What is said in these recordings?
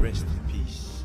Rest in peace.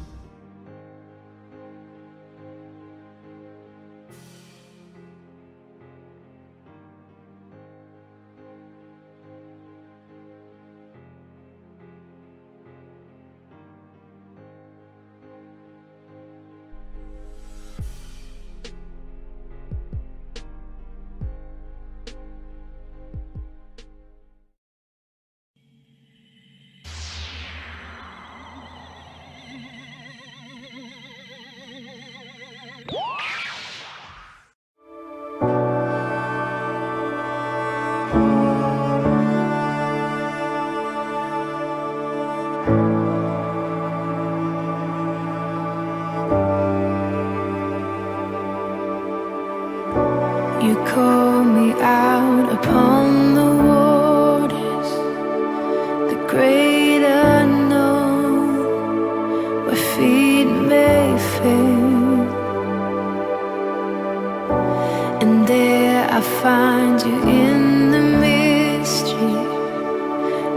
You call me out upon the waters, the great unknown, where feet may fail. And there I find you in the mystery,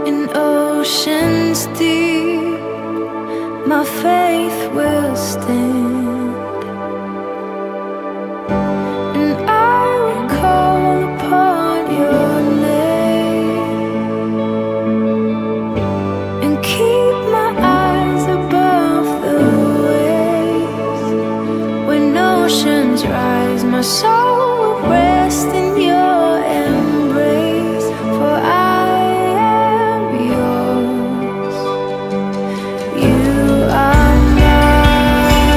in oceans deep. My faith will stand. My soul will rest in your embrace, for I am yours. You are mine.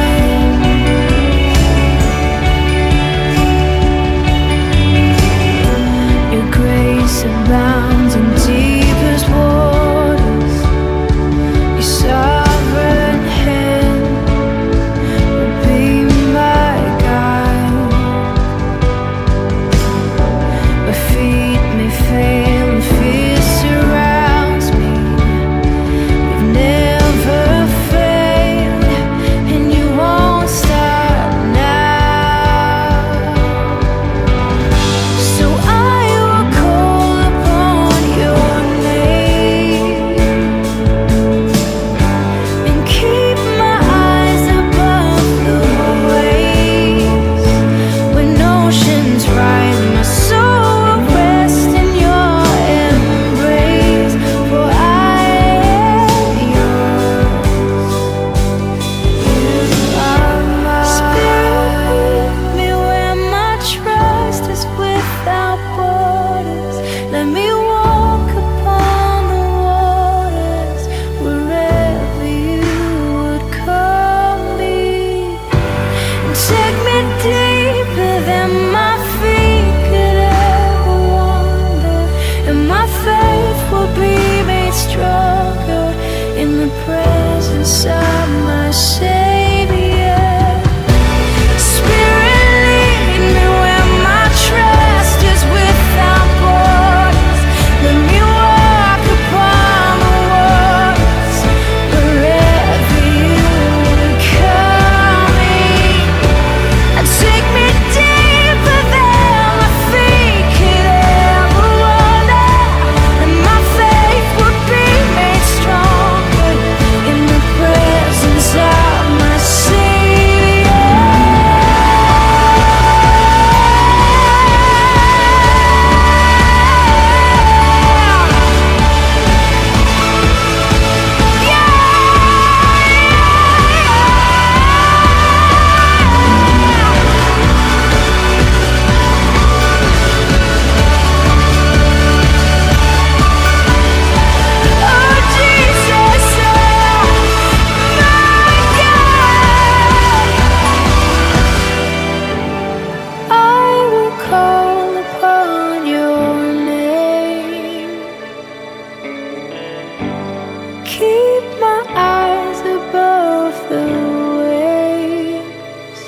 Your grace abounds in deepest waters. Your sovereign hand will be my guide. Feet may fail and fear surrounds me. You've never failed, and you won't start now. So I will call upon your name and keep my eyes above the waves. When oceans rise, my soul presence of my Savior. Spirit, lead me where my trust is without borders. Let me walk upon the waters wherever you would call me, and take me deeper than my feet could ever wander, and my faith would be made strong in the presence of my Savior. Oh Jesus, I will call upon your name. Keep my eyes above the waves.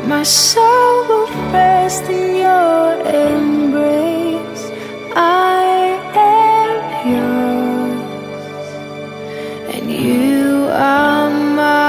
My soul will rest in your embrace. I am yours, and you are mine.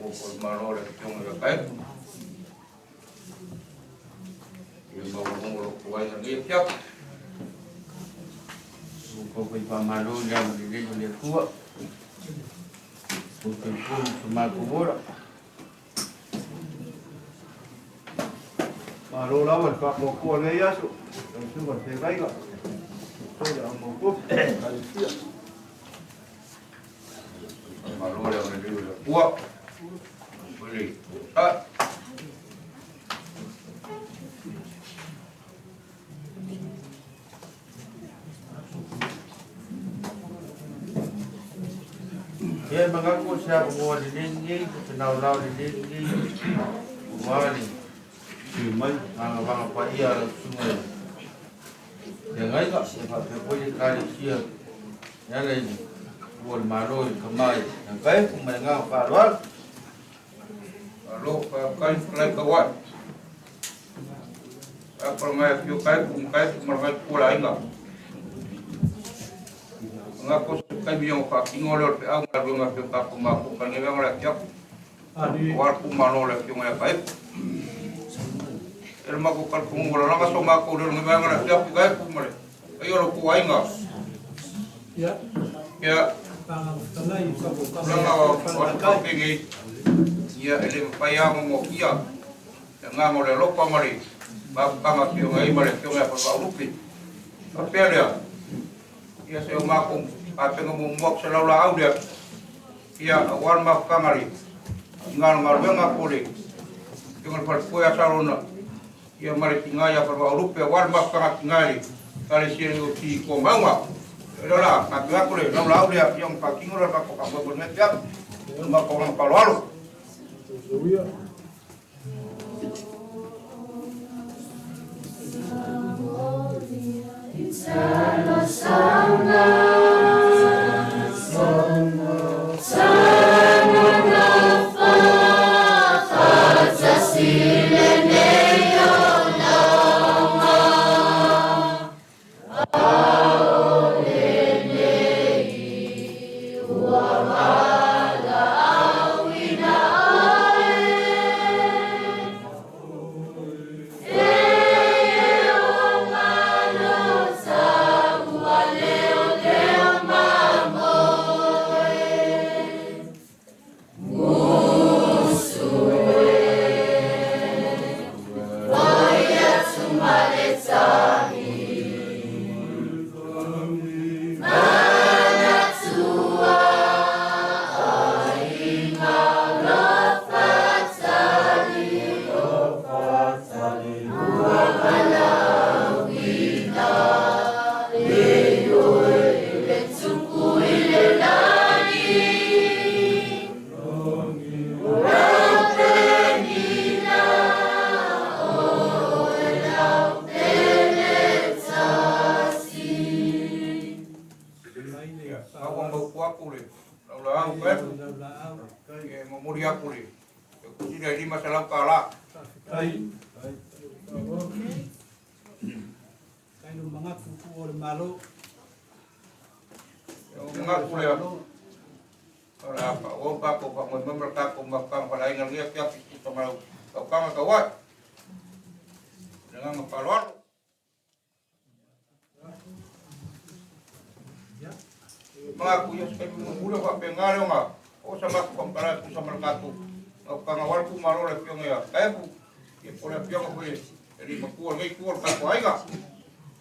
o maro le piong le kai e mo mo lo kuai na ni pia ko ko pa maro le le tua ko ko ma ko bora maro la wa pa ko le ya su su ko se vai ga to ya mo ko maro le le tua boleh ya mengaku siapa bawa di dinding, kenal di dinding, wali, cuman bang apa iya semua. Jangan tak siapa boleh kali siap, yang lain, buat malu kemai, yang kaya menengah paruan, lalu kali kali kawan, apa mai piu kaya mereka pula enggak. Ngaku suka biang pakai ngolor pe au ngaku ngaku kapu maku kan ni memang lek yak war ku mano lek yung lek baik el maku kal ku ngolor langa so maku del memang lek yak kai ku male ayo lo ku ai nga ya langa war ka pegi ya ele paya mo kia nga ngole lo pa mari ba ma ki ngai male ki ngai pa lupi apa dia ia saya makum apa ngomong selalu au dia ia wan mak kamari ngal ngapuri dengan perkuya salona ia mari tingaya perwa rupe wan mak ngali kali sini uti komanga adalah nak aku le lalu au dia yang paking ora pak kamu bernet ya mak orang palu Eternal Mengaku ya sekali mula pak pengaruh nggak? Oh sama kompara tu sama katu. Pengawal ku malu lagi piang ya. Taefu, ya boleh piang apa ni? Jadi makual ngai kual katu aja.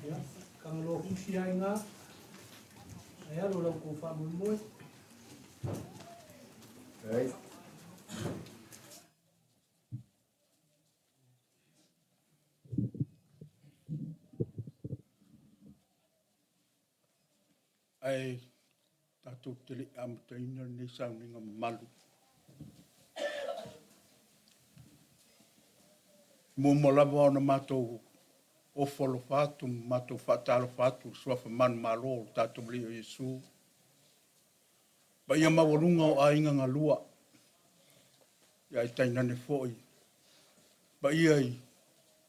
Ya, kalau usia ingat, saya lalu kufa mumui. Baik. Ai tatu tili am taina ni sang ni malu. Mo mola bona mato o folo fatu mato fatalo fatu swafa man malo tatu bli Yesu. Ba ia mawalunga o ainga ngalua. Ia taina ne foi. Ba ia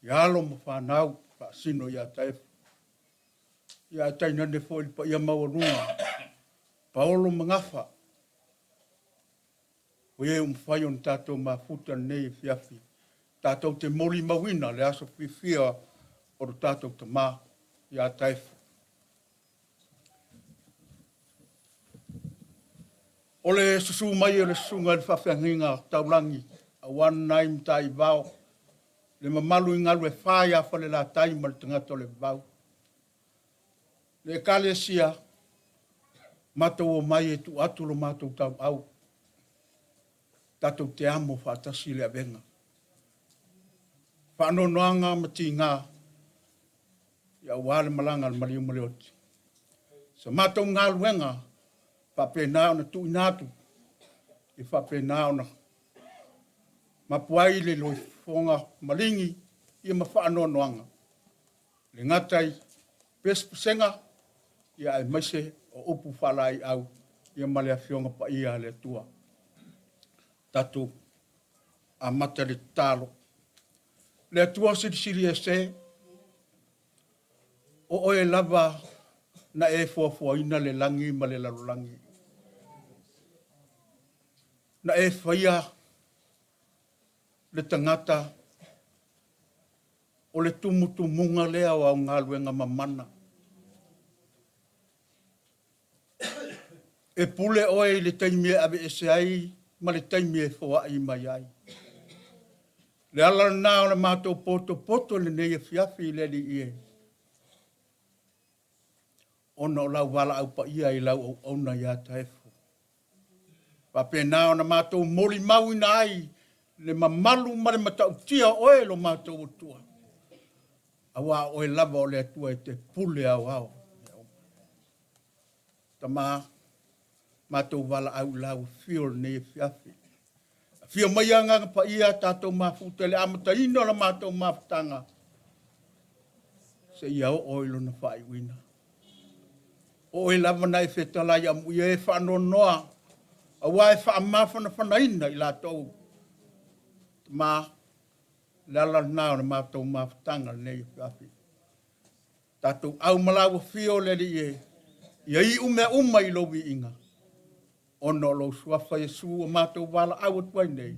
ia lo mo fanau pa sino ia Taefu. Ia taina ne foi pa ia mawalunga. Paolo mangafa. Ko e umwhai on tātou mafuta nei fiafi. Tātou te moli mawina le aso whiwhia o ro tātou te mā i a Taefu. O le susu mai o le sunga le whawhianginga taulangi a one nine tai vau. Le mamalu i ngalu e whai a Falelatai ma le tangata o le vau. Le kale sia matou o mai e tu atu lo matou tau au. Tatou te amo whaatasi le avenga. Whaanonoanga mati ngā ia wale malanga le mariu maleoti. Sa matou ngā luenga whapena o na tu inatu i whapena o na mapuai le loi whonga malingi i ma whaanonoanga. Le ngatai pespusenga ia e maise o upu whalai au ia malea whionga pa ia le tua. Tatu a mata le talo. Le atua siri e se o oe lava na e fua ina le langi ma le lalulangi. Na e whaia le tangata o le tumutumunga lea o au ngā luenga mamana. E pule oe le taimie ave ese ai ma le taimie fua ai mai ai. Le ala nā o le mātou poto le nei e fiafi le li ie. Ona o lau wala au pa ia i lau au auna ia Taefu. Pape nā o na mātou moli mau ina ai le mamalu ma le matau tia oe lo mātou o tua. Awa oe lava o le atua e te pule au au. Tama mātou wala au lau fio le nei e fiafi. Fia mai anga pa ia tātou mafuta le amata ino la mātou mafutanga. Se ia o oilo na whai wina. O e lava na e whetala i amu ia e whanonoa. A wa e whaamawhana whanaina i lātou. Ma lala nao na mātou mafutanga nei whiafi. Tātou au malawa fio le li e. Ia i uma i lobi inga. Ono lo suafa Yesu o mātou wala au atuai nei.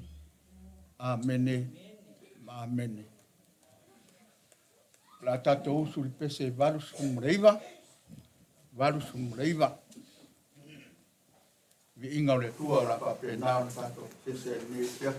Amene. Amene. La tātou usu li pese varus kumreiva. Varus kumreiva. Vi inga o le tua o la pape nao na tātou pese nei sia.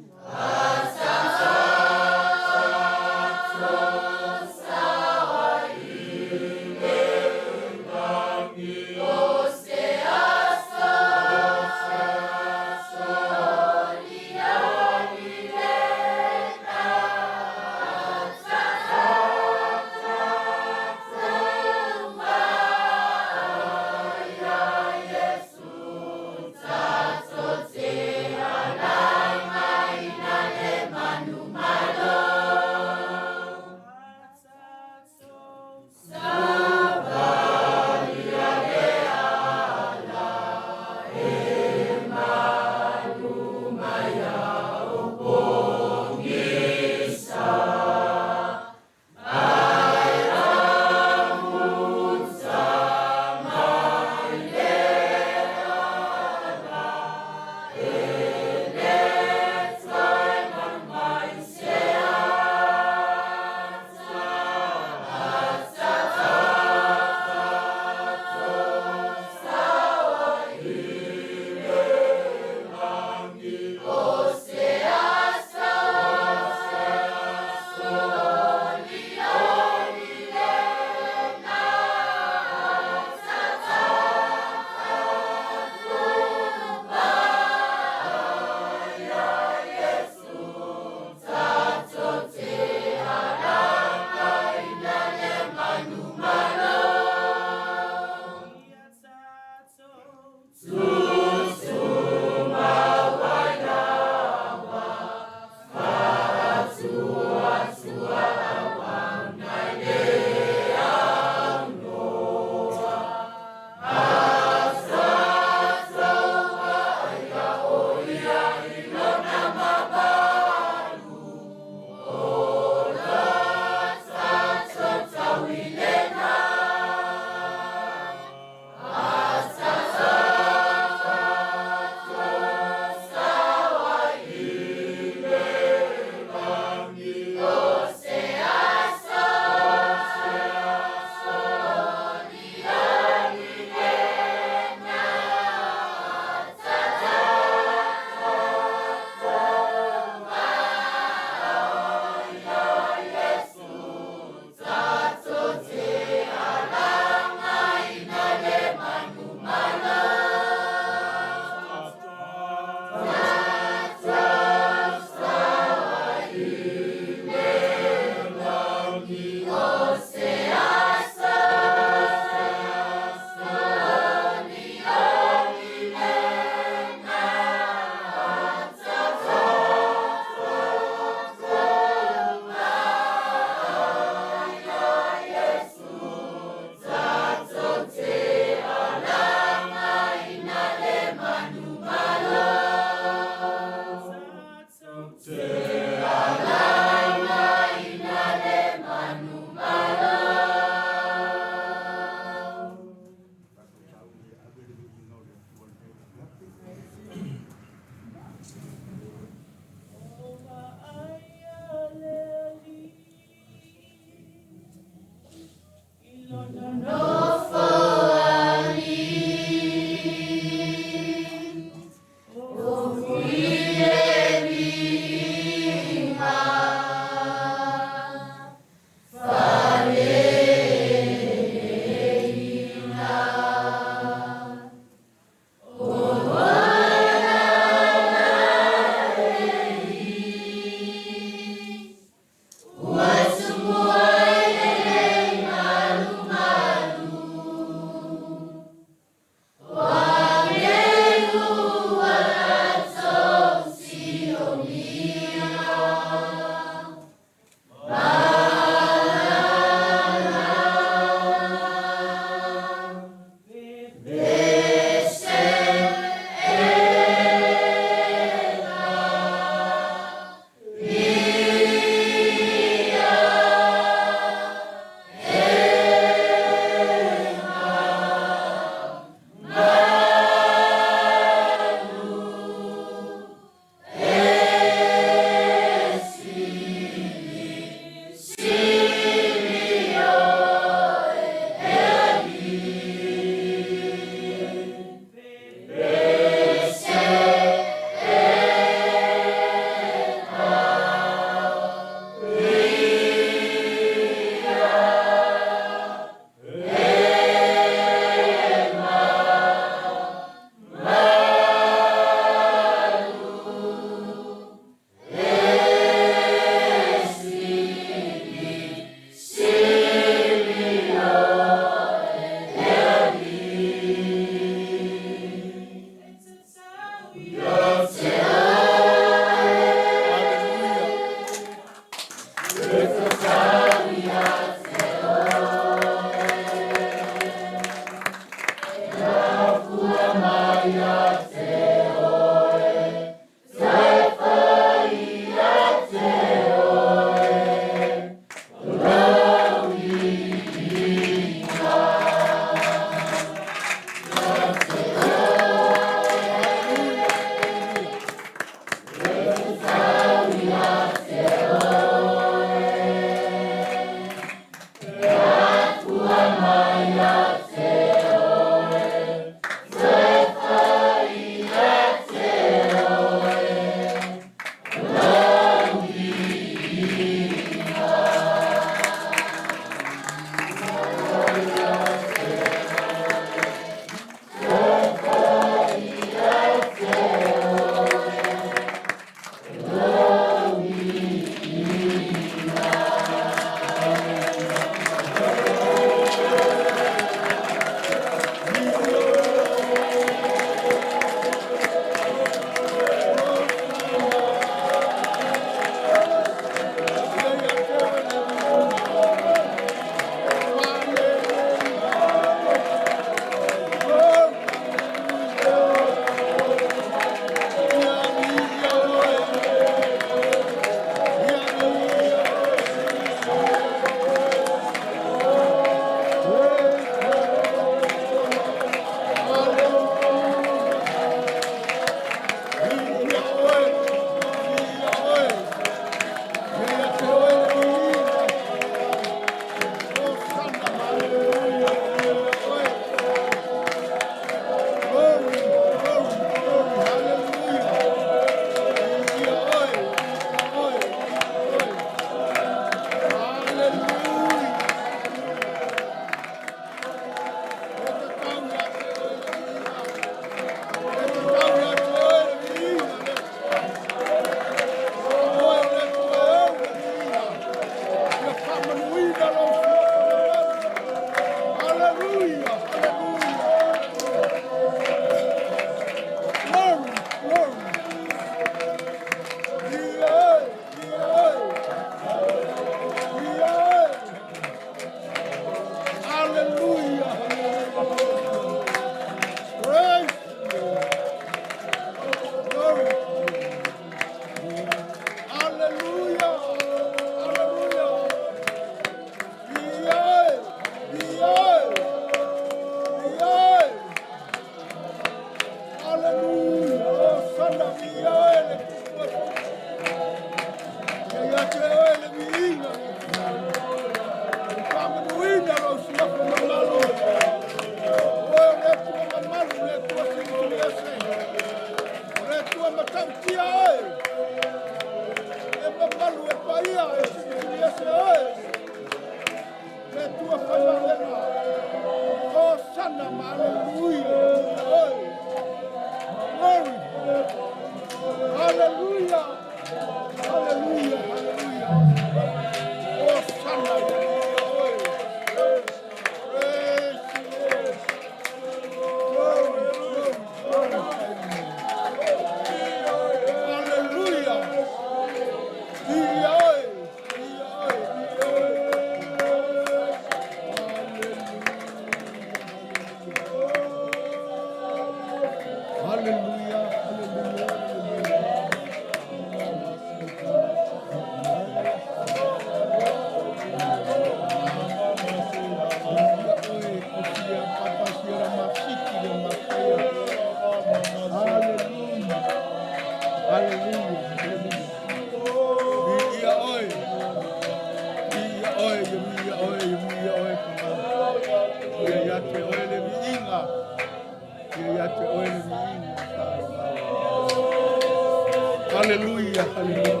Hallelujah, hallelujah.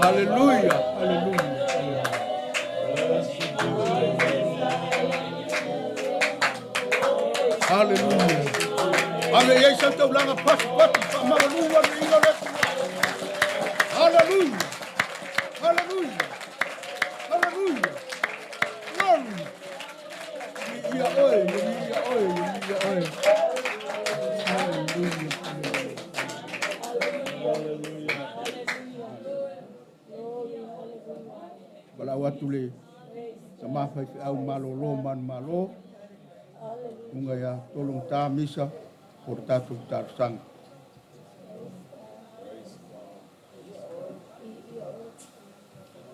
Hallelujah, hallelujah. Hallelujah. Ame yesa te ulanga pasi pati pa mamalua ni ino letu. Hallelujah. Hallelujah. Hallelujah. Glory. Ya oi, ya oi, ya oi. Hallelujah. Bala watule sama fai au malo man malo. Unga ya tolong ta misa por tatu tar sang.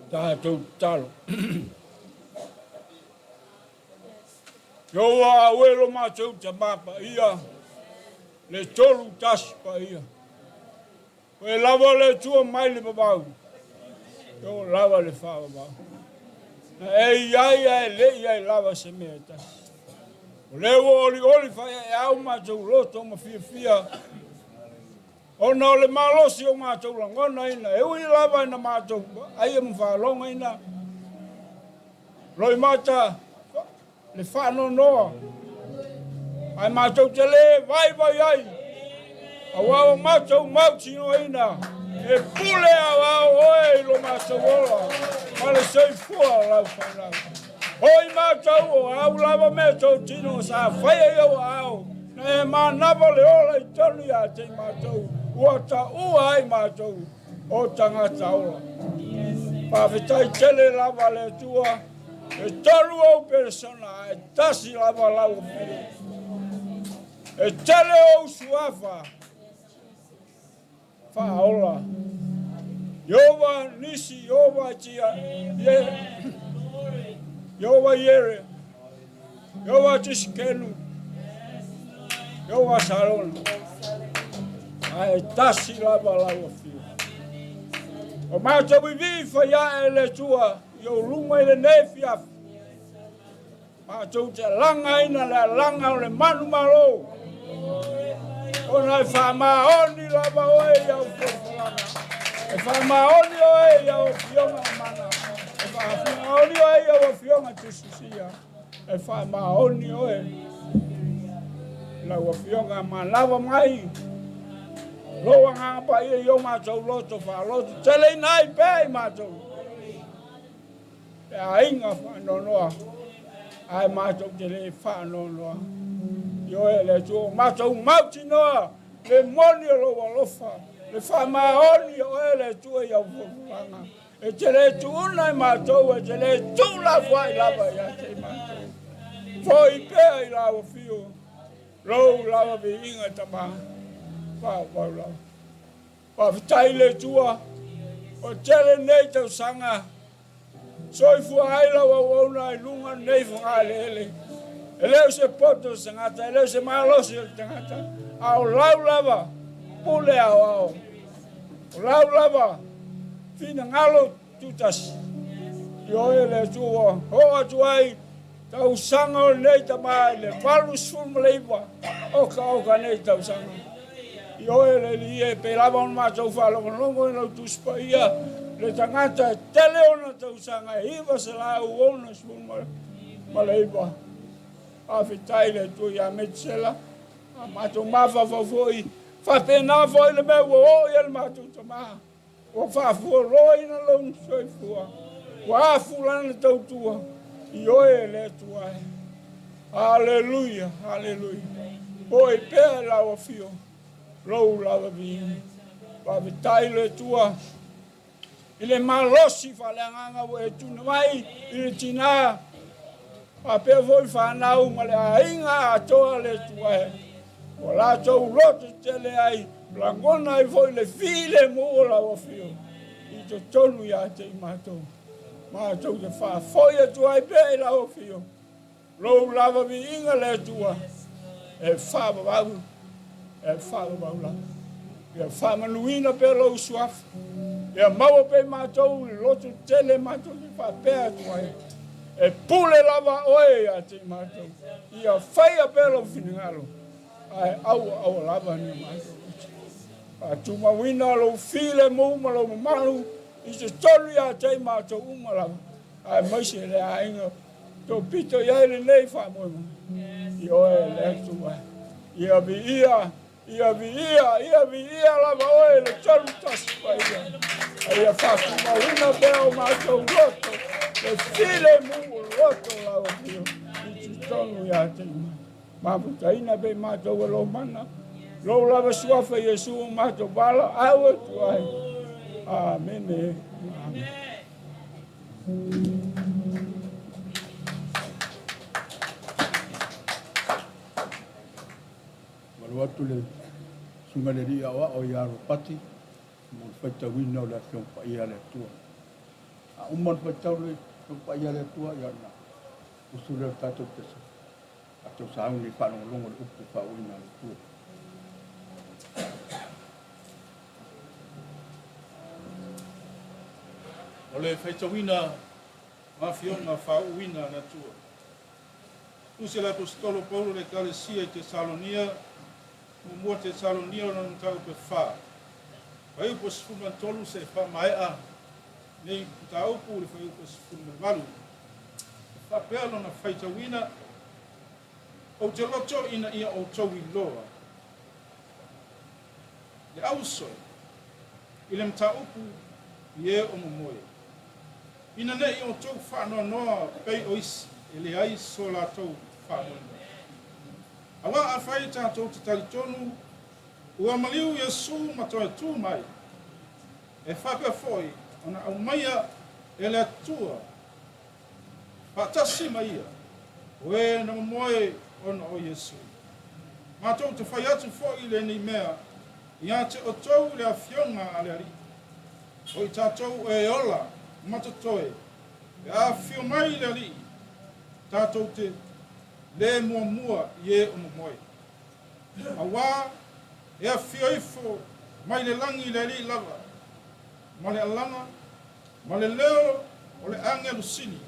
Tātou talo. Yo wa welo mātou te māpa ia, le tolu tasi pa ia. Koe lava le tua mai le babau. Yo lava le wha babau. Na e iai le iai lava se mea tasi. O leo oli whai e au mātou roto ma fia. Ona o le malosi o mātou langona ina, e ui lava ina mātou, ai e mwhalonga ina. Roi mata, le whano noa. Ai mātou te le, vai ai. A wao mātou mautino ina, e pule a wao oe lo mātou ola. Ma le sei fua lau whanau. Hoi mātou o au lava mea tau tino sa whaia iau au. Na e mā nawa le ola I tonu a te mātou. Ua ta ua ai mātou o tangata ola. Pāwhetai tele lava le tua, e tolu au persona, e tasi lava lau pere. E tele au suafa, whaola. Iova nisi, iova tia, iova iere, iova tisikenu, iova sarona. Ai tasi lava lau fio. O mātou I vi whaia e le tua, I o lunga I le nefi afu. Mātou te langa ina le langa o le manu malo. O nai whamaoni lava oe iau whawhalanga. E whamaoni oe iau fionga mana. E whamaoni oe iau fionga tususia. E whamaoni oe. Lau fionga malawa mai. Loa ngā pa ia I o mātou loto wha loto. Tele nai pēi mātou. ainga whanonoa. Ai mātou te le whanonoa. Yo e le tō mātou mauti noa. Le moni o lo walofa. Le whamaoni o e le tū e au whawanga. E te le tūna i mātou e te le tūla whai lava i a te mātou. Foi pēr i lawa whio. Rau lawa vi inga tamā. Wau lawa. Whawhitai le tua. O tele nei tau sanga. Soi fua haila wa wauna i lunga nei whanga lele. E leo se poto se ngata. E leo se malosi o tangata. Au lau lava. Pule au au. O lau lava. Fina ngalo tutas. Yo e le tua. Hoa tuai. Tau sanga o nei tamā. Le walu sfulma leiwa. Oka nei tau sanga. Yo e le li e pe lava on mātou whalongonongo e nau tuspa ia. Le tangata tele ona tau sanga e hiwa se la uona sfulma leiwa. Awhitai le tui a metsela. A mātou mawhawhawhoi. Whapena foi le mea ua oi ele mātou tamaha. Wa whafua roi na lau soifua. Wa afulana tautua. I oe le tuai. Hallelujah, hallelujah. Oi pēr lawa fio. Rou lawa vini. Whawhitai le tua. I le malosi whaleanganga wa e tuna mai. I le tina. Whapea voi whanau ma le ainga atoa le tuai. O la tau roto tele ai, langona ai foi le file mo lawa fio. I to tonu ia te i mātou. Mātou te wha foi atu ai pe lawa fio. Rou lava vi inga le tua. E wha wau. E wha wau la. E wha manuina pe lau suaf. E maua pe mātou i roto tele mātou te wha pe atu ai. E pule lava oe ia te i mātou. Ia whaia pe lau finingalo. Ai au lava ni mai. A tu mawina lo file mo ma lo malu i se tolu ya te ma to uma lava. Ai mai se le ainga to pito ya le nei fa mo. Io e le tu ai. Ia vi lava o le tolu tas pa ia. Ai fa tu mawina pe o ma to roto. Le file mo roto lava io. I se tolu ya te ma. Maputaina be mātou lo mana. Lo lava suafa Yesu mātou bala awa tuai. Amen. Amen. Walu atu le sungaleri awa o iaro pati. Mon whaita wina o le fiong pa ia le tua. A umman whaitau le fiong pa ia le tua iana. Usule o tatou tesa. Ato sa ni whanongonongo le upu whauina le tua. O le whaitawina mawhionga whauina na tua. Usi le apostolo Paulo le kalesia i te Salonia, mua te Salonia o nang tau pe wha. Whai upo sifuma tolu se wha maea, nei ta upu le whai upo sifuma walu. Wha pēr na whaitawina, o te loto ina ia o tau i loa. Le ausoi, i le mta upu i e o momoe. Ina ne i o tau whanoa noa pei o isi, e le ai so la tau whanoa. Awa a whai tātou te talitonu, ua maliu Yesu matoe tū mai. E whapea foi, ona au maia e le atua. Whatasi maia, o e na momoe ona o Yesu. Mātou te whai atu fōi le ni mea, ia te o tau le a fionga a le ari. O i tātou e ola, matatoe, e a fio mai le ari, tātou te le mua i e o momoe. A wā, e a fio ifo mai le langi le ari lava, ma le alanga, ma le leo o le angelu sini,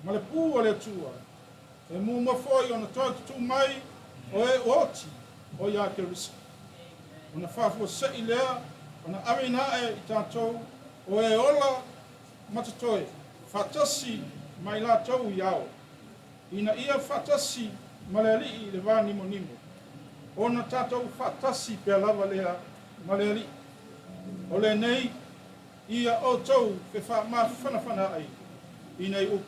ma le pū o le tua, e mua foi ona toi tu mai o e oti o ia ke risi. Ona whafua se i lea, ona awina e i tātou o e ola matatoe, whatasi mai la tau i ao. Ina ia whatasi ma le ali i le wā nimo nimo. Ona tātou whatasi pe lava lea ma le ali. O le nei, Ia o tau fe whana ai. Inei upu.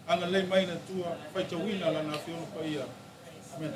Anga lei maina tua whaitawina lana whiono pa ia. Amen.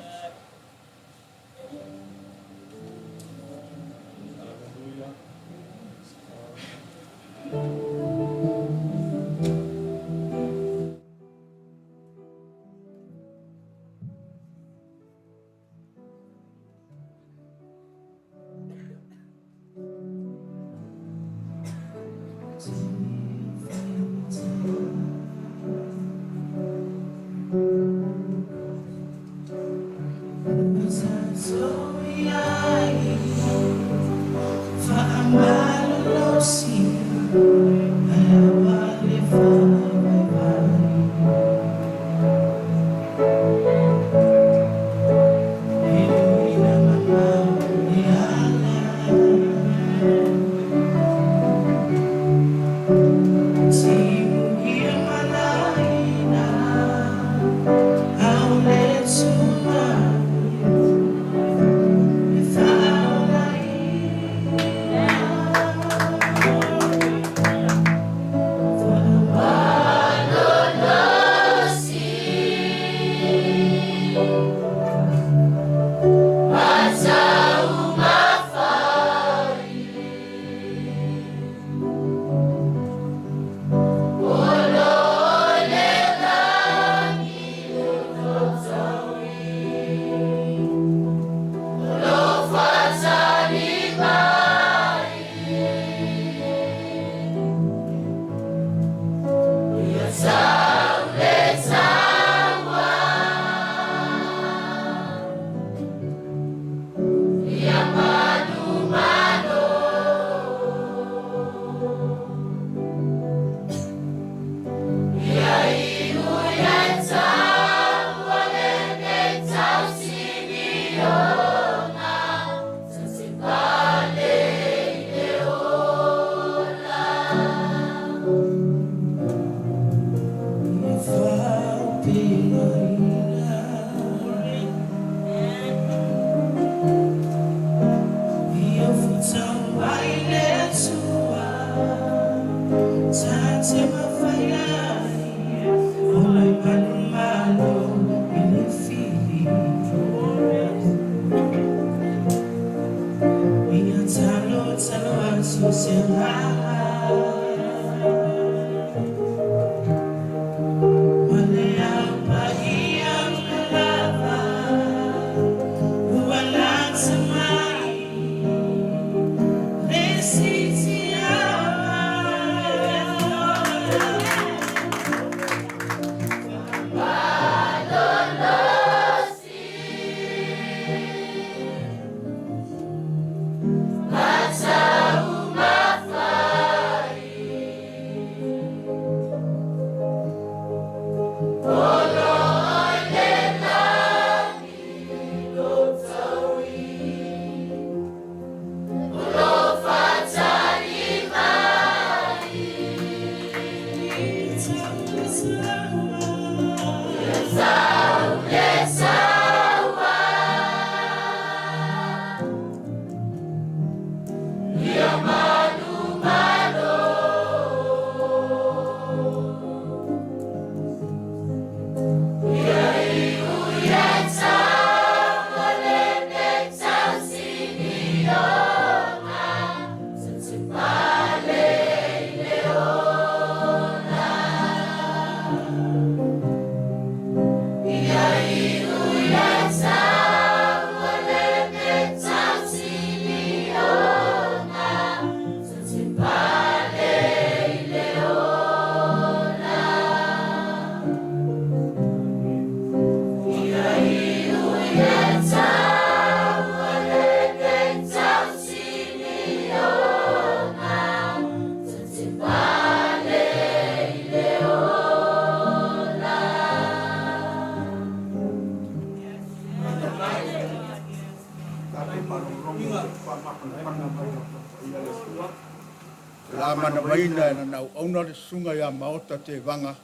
La mana maina na nau auna le sunga ya maota te vanga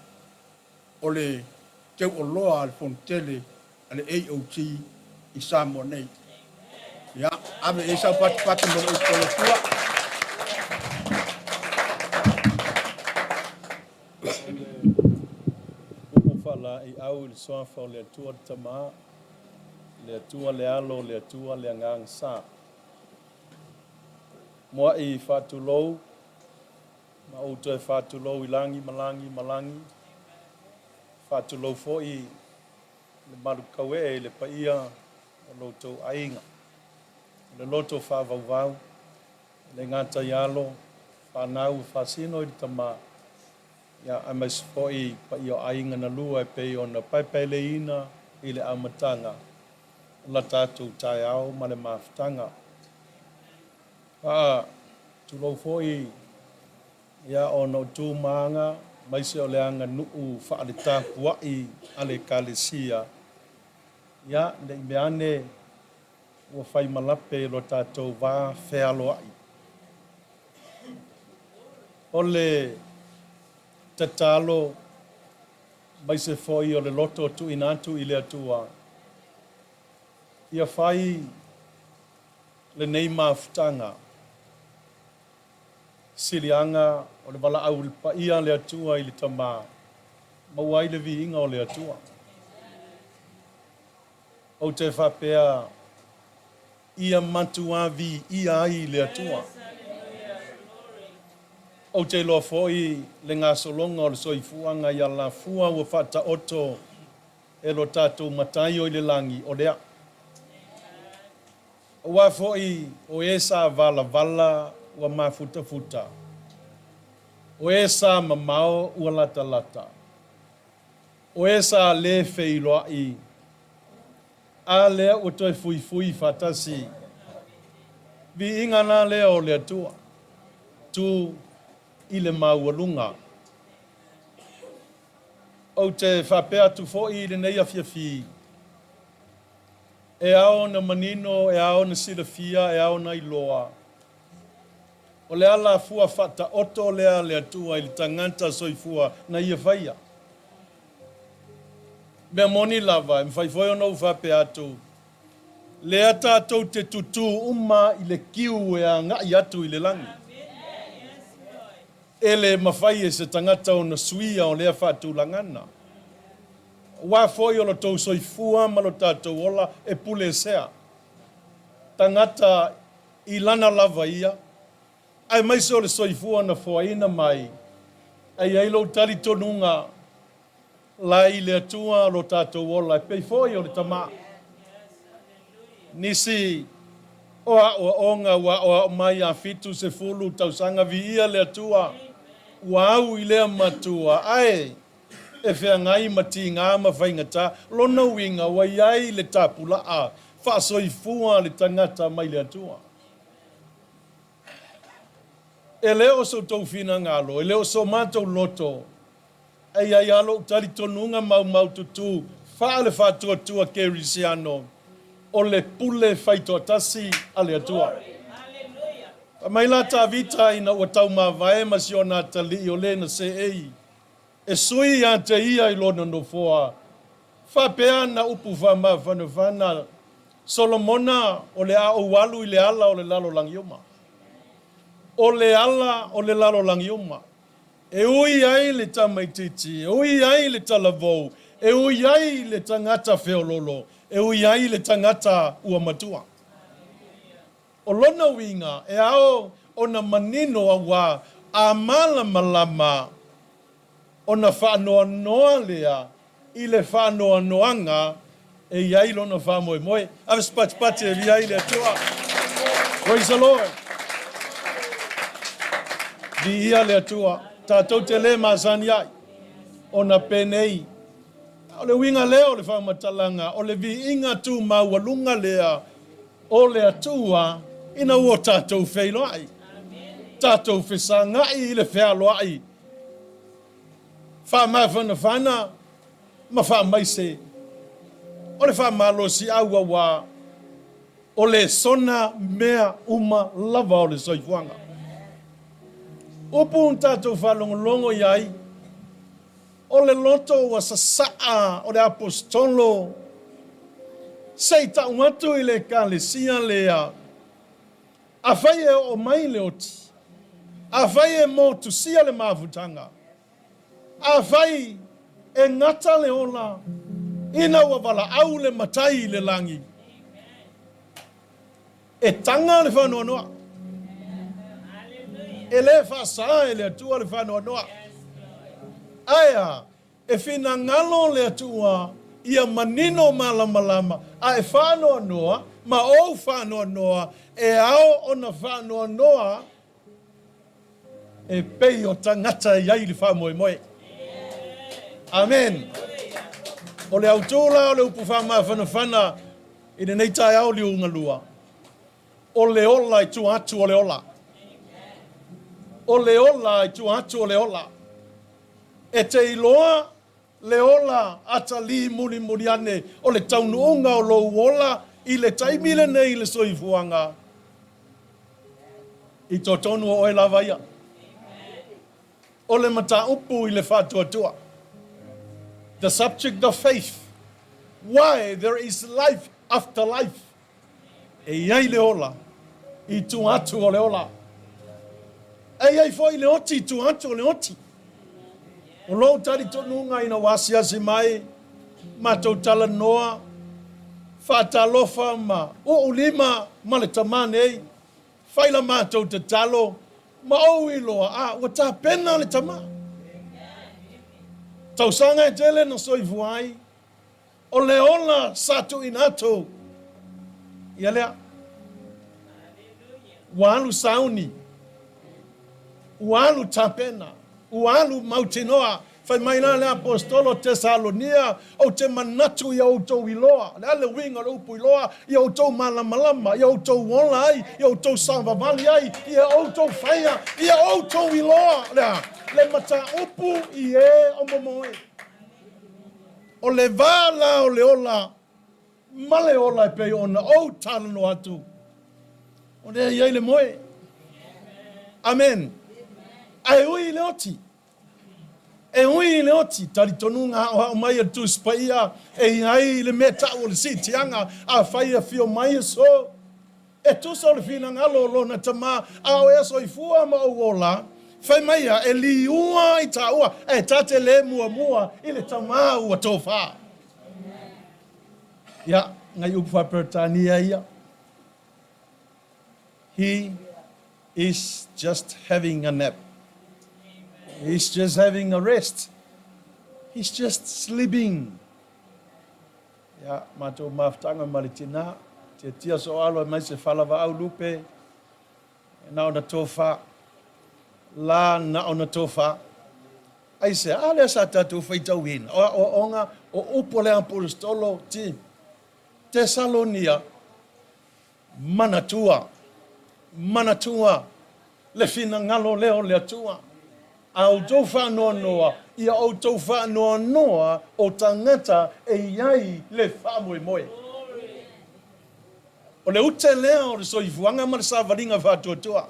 o le teu o loa al fontele ale AOT i Samoa nei. Ya, ave e sa pati mo le tua. i au le soafa o le atua le tamā, le atua le alo, le atua le angang sa. Moa i whātulou, ma outou e whātulou i langi, malangi. Whātulou fo i le marukau e le paia o loutou ainga. Le loto whāwauvau, le ngata ialo, whanau, whasino i tamā. Ia amas fo i paia o ainga na lua e pei o na paipeleina i le amatanga. La tātou tai au ma le mawhitanga. Tulou fo i ia o no tū maanga, maise o le anga nuu whaale tāpuai ale kalesia. Ia, le meane ua whai malape lo tātou wā whealoai. O le tatalo, maise fo i o le loto tu inatu i le atua. Ia whai le nei mawhitanga. Silianga o le wala au le paia le atua i le tamā. Mauai le viinga o le atua. O te whapea ia matua vi ia ai le atua. O te loa foi le ngā solonga o le soifuanga ia la fua ua whata oto e lo tātou matai o i le langi o lea. Ua foi o esa vala ua mafuta. O esa mamao ua lata. O esa le feiloai. A lea ua toi fui fatasi. Vi inga nā lea o lea tua. Tu i le maualunga. O te whapea tu fo i le nei a fiafi. E ao na manino, e ao na silafia, e ao na iloa. O le ala fua fata oto lea le atua i le tanganta soifua na ia whaia. Mea moni lava, mwhai foi ono whape atu. Lea tātou te tutu uma i le kiu e a ngai atu i le langi. Ele mawhai e se tangata o na suia o lea whatu langana. Wa foi o lo tau soifua ma lo tātou ola e pule sea. Tangata i lana lava ia. Ai mai se o le soifua na foaina mai. Ai lo tali tonunga lai le atua lo tātou ola e pei foi o le tamā. Nisi oa onga wa mai a fitu se fulu tausanga vi ia le atua. Ua au i lea matua. Ai e whea ngai mati ngā mawhaingata, lona winga wa iai le tāpula a, whaasoifua le tangata mai le atua. E leo so tau whina ngalo, e leo so mātou loto, e ai alo tari tonunga mau tutu, whaale whātua kerisiano, o le pule whaitotasi a le atua. Mai la tā vita ina ua tau mawhae masi o nā tali o le na se ei. E sui a te ia i lona no foa. Whapea na upu whana. Solomona o le a o walu i le ala o le lalo langioma. O le ala o le lalo langioma. E ui ai le tamaititi, e ui ai le talavou, e ui ai le tangata feololo, e ui ai le tangata uamatua. O lona winga, e ao o na manino a wā, a malama, o na whaanoa lea, i le whaanoanga, e iai lona whamoe. Ave spatipati e iai le atua. Praise the Lord. Di ia le atua. Tātou te le mazani ai. O na penei. O le winga lea o le whamatalanga. O le vi inga tu maualunga lea. O le atua. Ina ua tātou wheiloai. Tātou whesangai i le whealoai. Whamawhana whana. Ma whamaise. O le whamalosi aua wā. O le sona mea uma lava o le soifuanga. Upu un tātou whalongolongo iai. O le loto wa sasaa o le apostolo. Sei ta umatu i le kalesia lea. A whai e o mai le oti. A whai e mo tu sia le mawutanga. A whai e ngata le ola, ina wa wala au le matai le langi. E tanga le whanua noa. E le whasa e le atua le whanua noa. Aia, e whina ngalo le atua, ia manino malama, a e whanua noa, ma o whanua noa, e ao o na whanua noa, e pei o tangata iai li whamoe moe. Amen. O le autula o le upu whama whana, i ne nei tai au li unga lua. O le ola i tu atu o le ola. O le ola i tu atu o le ola. E te iloa le ola ata li muni ane o le taunuunga o lo ola i le taimile nei le soifuanga. I tō tonu o e lava ia. O le mata upu i le whātua. The subject of faith. Why there is life after life. E iai le ola. I tu atu o le ola. E iai foi le oti tu atu o le oti. O lo tari tonu ngai na wasia si mai. Matou tala noa. Whātalofa ma. O ulima ma le tamane ei. Whaila matou te talo. Ma o iloa. Wa tā pena le tama. Tausanga e tele na soifuai. O le ola satu inato. Ia lea. Ualu sauni. Ualu tapena. Ualu mautinoa. Fai maina le apostolo Tesalonia. O te manatu ia o tau iloa. Le ale winga le upu iloa. Ia o tau malama. Ia o tau wola ai. Ia o tau savavali ai. Ia o tau whaia. Ia o tau iloa. Lea. Le mata upu i e o momoe. O le vala o le ola. Male ola e pei ona o talano atu. O le iai le moe. Amen. Ai ui le oti. E ui le oti. Tari tonunga o mai a tu spaia. E iai le meta o le sitianga. A whaia fio mai so. E tu so le fina ngalo lo na tama. A o eso i fua ma o ola. Whai mai a e li ua i ta ua. E tate le mua i le tama ua tofa. Ya, ngai upa pertania ia. He is just having a nap. He's just having a rest. He's just sleeping. Ya, matou maftanga maritina. Te tia so alo mai se falawa au lupe. Na ona tofa. La na ona tofa. Ai se ale sa tatu feita win. O onga o upole apostolo ti Tesalonia manatua le fina ngalo leo le atua. Au tofa noa ia o tofa noa o tangata e iai le whamoe moe. O le ute leo le soifuanga ma le savaringa whātuatua.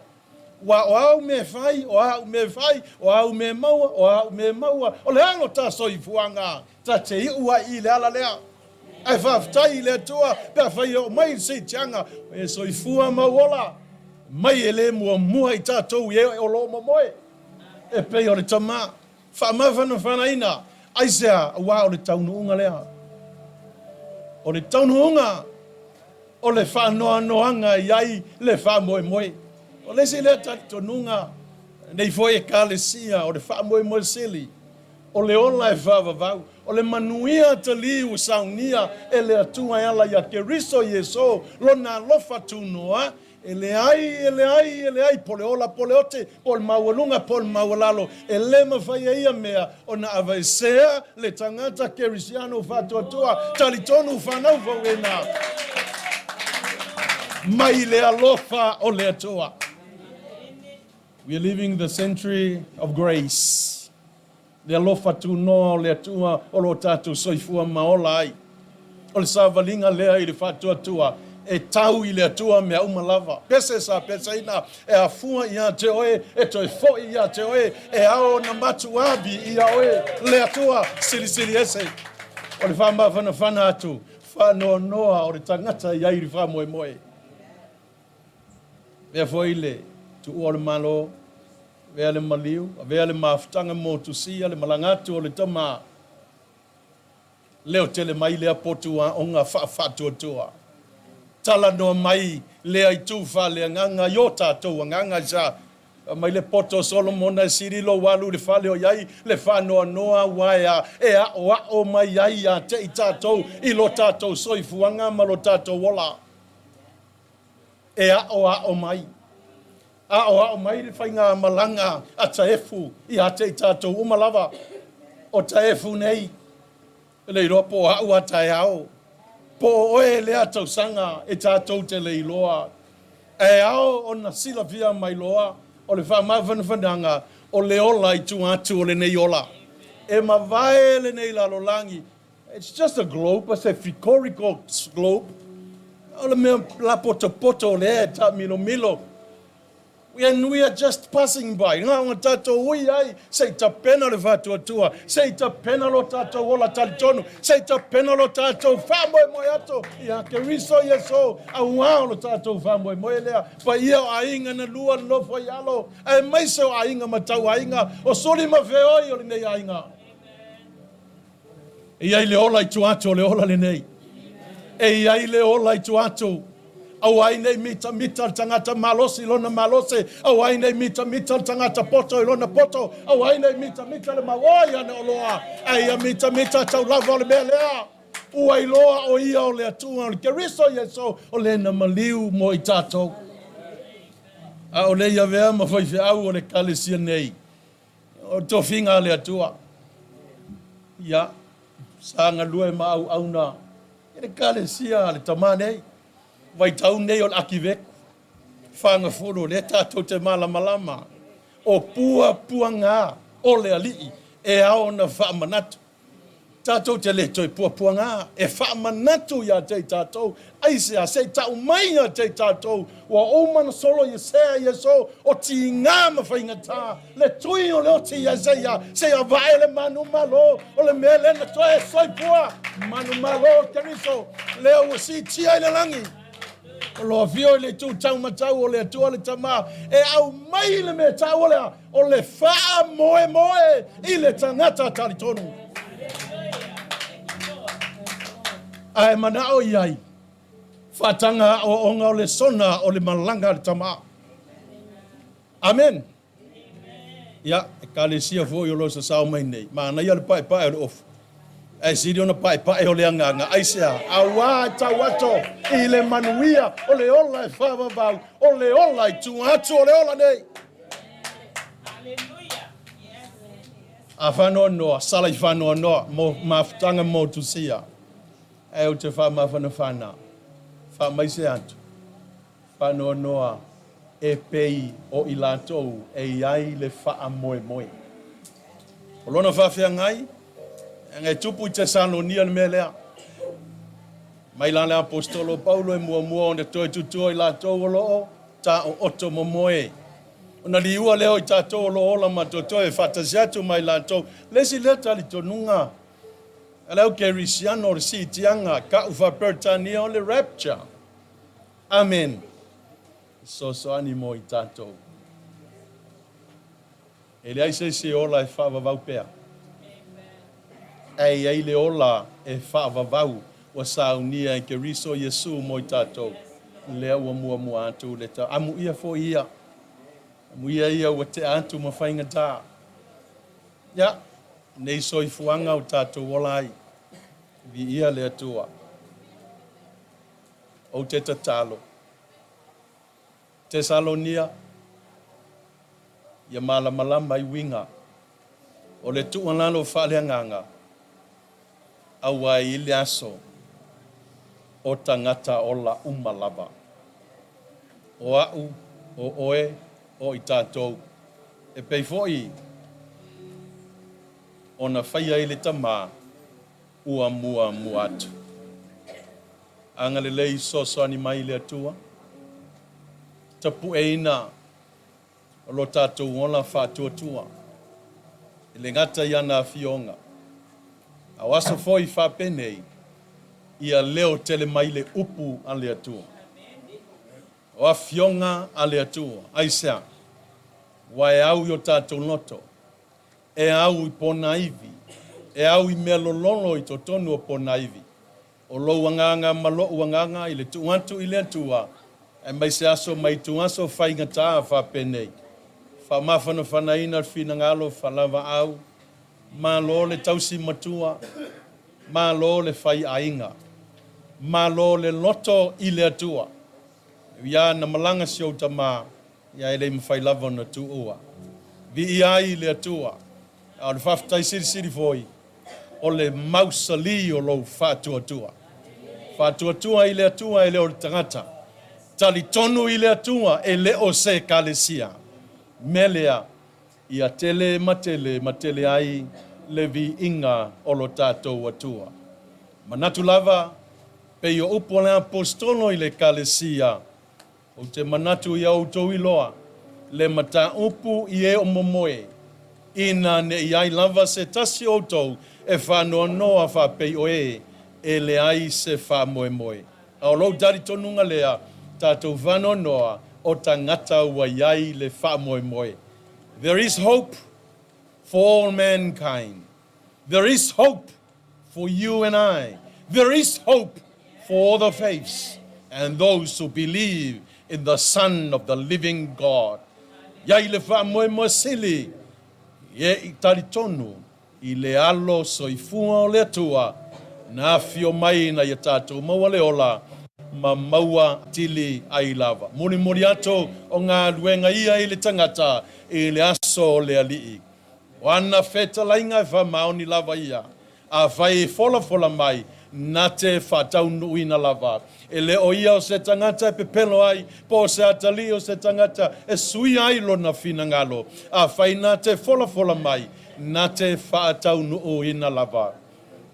Wa o au me fai, o au me maua, o le alo ta soifuanga, ta te iua i le ala lea. Ai whaftai le tua, pia whai o mai se tianga, e soifua mauola, mai e le mua i tātou e o lo moe. E pei o le tama, whamawhana ina, aisea wa o le taunuunga lea. O le taunuunga, o le whanoanga iai le whamoe. O le si le tonunga, nei foi e kalesia, o le whamoe sili. O le ola e whavavau, o le manuia te liu saunia, e le atua e ala ia ke riso Yeso, lo na lofa tunoa, e le ai, pole ola, pole ote, pole maualunga, pole maualalo, e le mawhai ia mea, o na avaisea, le tangata kerisiano whatuatua, talitonu whanau vauena. Mai le alofa o le atua. We are living the century of grace. Le alofa tu no le atua o lo tatu soifua maola ai. O le savalinga lea i le whatua tua. E tau i le atua mea umalava. Pese ina e a fua ia te oe, e toi fo ia te oe, e ao na matu abi ia oe le atua sili ese. O le whana atu, whanoa o le tangata ia i le whamoe. Vea foi le tu o le malo, vea le maliu, vea le maftanga mo tu sia, le malangatu o le tama. Leo tele mai lea potua o ngā whaatua. Tala noa mai lea I tūwha lea nganga yo tātou, nganga sa mai le poto Solomona siri lo walu le whale o iai, le whanoa noa waia, e o mai iai a te I tātou, I lo tātou soifuanga ma lo tātou wola. E o mai. O mai le whainga malanga a Taefu I a te I tātou umalawa. O Taefu nei, le ropo au a tae au. Po oe lea tau sanga e tātou te le iloa. E ao o na sila via mai loa, o le wha mawhanawhananga, o le ola I tu atu o le nei ola. E ma vae le nei lalolangi. It's just a globe, it's a fricorico globe. O le mea la poto le e ta milo. And we are just passing by. Ngā ngā tātou ui ai, sei ta pena le whātua, sei ta pena lo tātou ola talitonu, sei ta pena lo tātou whamoe ato, I a ke riso Yeso, a wao lo tātou whamoe lea, pa ia o ainga na lua lofo I alo, e maise o ainga matau ainga, o soli ma whioi o le nei ainga. E ai le ola I tuato, le ola le nei. E ai le ola I tuato, au ai nei mita tangata malosi lona malose, au ai nei mita tangata poto lona poto, au ai nei mita le mawoia ne oloa, ai a mita tau lava le mea lea, ua I loa o ia o le atua, o le keriso Yeso, o le na maliu mo I tātou. A o le ia vea ma whaiwhi au o le kalesia nei, o tō whinga le atua. Ia, sanga lue ma au na, e le kalesia le tamanei, vai tau nei o l'akivek, whanga whono le tātou te malama, o pua ngā, o le alii, e ao na whaamanatu. Tātou te le toi pua ngā, e whaamanatu ia te tātou, aisea se tau mai ia te tātou, wa o mana solo Yeso, o ti ngā mawhainga tā, le tui o le o ti Yesaia, se a vae le manu malo, o le mea le na toi e soi pua, manu malo, keriso, leo si tia I le langi. O loa fio le tu tau matau o le atua le tama, e au mai le me tau o le wha moe I le tangata talitonu. Ai manao iai, whatanga o onga o le sona o le malanga le tama. Amen. Ia, e ka le sia fo I o lo sa sao mai nei, ma na ia le pai o le ofu. E siri ona pai o le anganga, aisea, awa tau ato, I le manuia, o le ola e whavavau, o le ola I tu atu o le ola nei. A whanoa noa, sala I whanoa noa, mo mawhtanga mo tusia. E o te whamawhana whana, whamaise atu. Whanoa noa, e pei o I lātou, e iai le wha moe. O lona whawhia ngai, ngai tupu I te Tesalonia le melea. Mai la le apostolo Paulo e mua o toi tutua I lātou o loo, ta o oto momoe. Ona liua leo I tātou o loo la matoto e whatasiatu mai lātou. Lesi leta li tonunga. Aleu ke risiano o si tianga, ka ufa pertania o le rapture. Amen. So animo I tātou. Ele ai se ola e whavavau pea. Ai le ola e whaavavau wa saunia e ke riso Yesu mo I tātou. Lea ua mua atu le ta. Amu ia fo ia. Amu ia wa te atu ma whainga tā. Ia, nei soi fuanga o tātou olai. Vi ia le atua. O te tatalo. Tesalonia. Ia malama I winga. O le tuanalo whaleanganga. Awa I le aso o tangata o la umalava. O au, o oe, o I tātou. E pei foi, o na whaia I le tama, ua mua atu. Anga le lei soso ani mai le atua. Tapu e ina, o lo tātou ona whātua tua. E le ngata I ana fionga. A waso foi whapenei, ia leo tele mai le upu a le atua. O a fionga a le atua, aisea, wae au yo tātou noto, e au I pona ivi, e au I mea lololo I totonu o ponaivi. O lo wanganga malo wanganga I le tuantu I le atua. E mai se aso mai tuaso whaingata wha penei. Wha mawhana whanaina fina ngalo whalawa au. Ma lo le tausi matua. Ma lo le whai ainga. Ma lo le loto I le atua. Ia na malanga si o tama. Ia ele mwhai lava na tu ua. Vi I le atua. A le whaftai siri foi. O le mausali o lo whātua. Whātua I le atua e le o le tangata. Tali tonu I le atua e le o se kalesia. Melea ia matele ai le vi inga o lo tātou atua. Manatu lava pe o upo le apostolo I le kalesia. O te manatu I au tau iloa. Le mata upu I e o momoe. Ina ne I ai lava se tasi o tau e whanoa noa whapei o e le ai se whamoe. Au lau dari tonunga lea tātou whanoa noa o tangata ua iai le whamoe. There is hope for all mankind. There is hope for you and I. There is hope for all the faiths and those who believe in the Son of the living God. Iai le whamoe sili. Ie I taritonu I le alo soifua o le atua na fio mai na ia tātou maua le ola ma maua tili ai lava. Mori ato o ngā luenga ia I le tangata I le aso o le alii. O ana feta lainga e whamaoni lava ia. A whai fola mai na te whataunu uina lava. E le o ia o se tangata e pepelo ai, po se atali o se tangata e sui ai lo na fina ngalo. A whai na te fola mai, na te whataunu uina lava.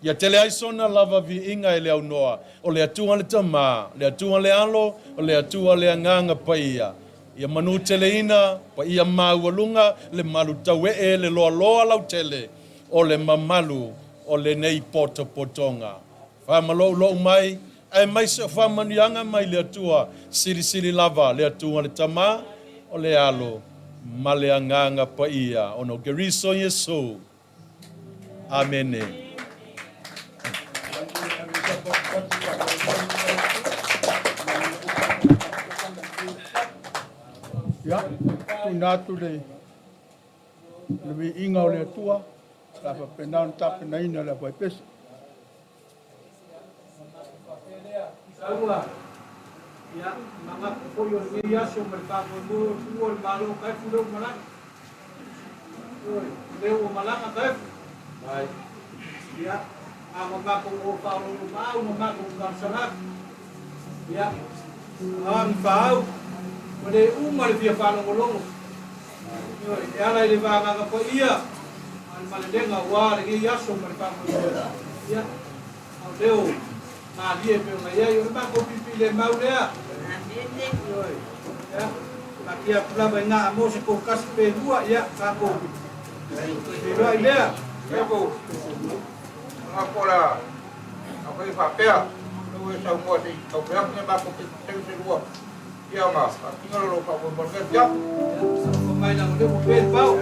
Ia tele ai sona lava vi inga e le au noa, o le atua le tama, le atua le alo, o le atua le anganga pa ia. Ia manu tele ina, pa ia maualunga, le malu taue e le loa lau tele, o le mamalu, o le nei potonga. Whamalo mai, ai mai se whamanianga mai le atua, siri lava, le atua le tama, o le alo, ma le anganga pa ia, ono geriso Yesu. Amene. Ya, tu natu le vi inga o le atua, la fa penau tape na ina le vai pesa. Ya, manga koyo ni ya so mercado mo tuo el malo kai fulo mala. Leo malanga kai. Ai. Ya, manga ko Paulo mau manga ko karsana. Ya. Pau. Mode umar via Paulo ngolong. Ya la le va manga ko ia. Al malenga wa le ya so mercado. Ya. Leo na dia pe na ia yo ba ko pipi le mau lea. Ya. Laki a plaba nga mo se ko kas pe dua ya ka ko. Pero idea. Ya ko. Ngapola. Apa I papel? Lu e sa mo si ko pe ne ba ko te dua. Ya ma. Tinga lo pa ko por ya. Ko mai na mo pe pau.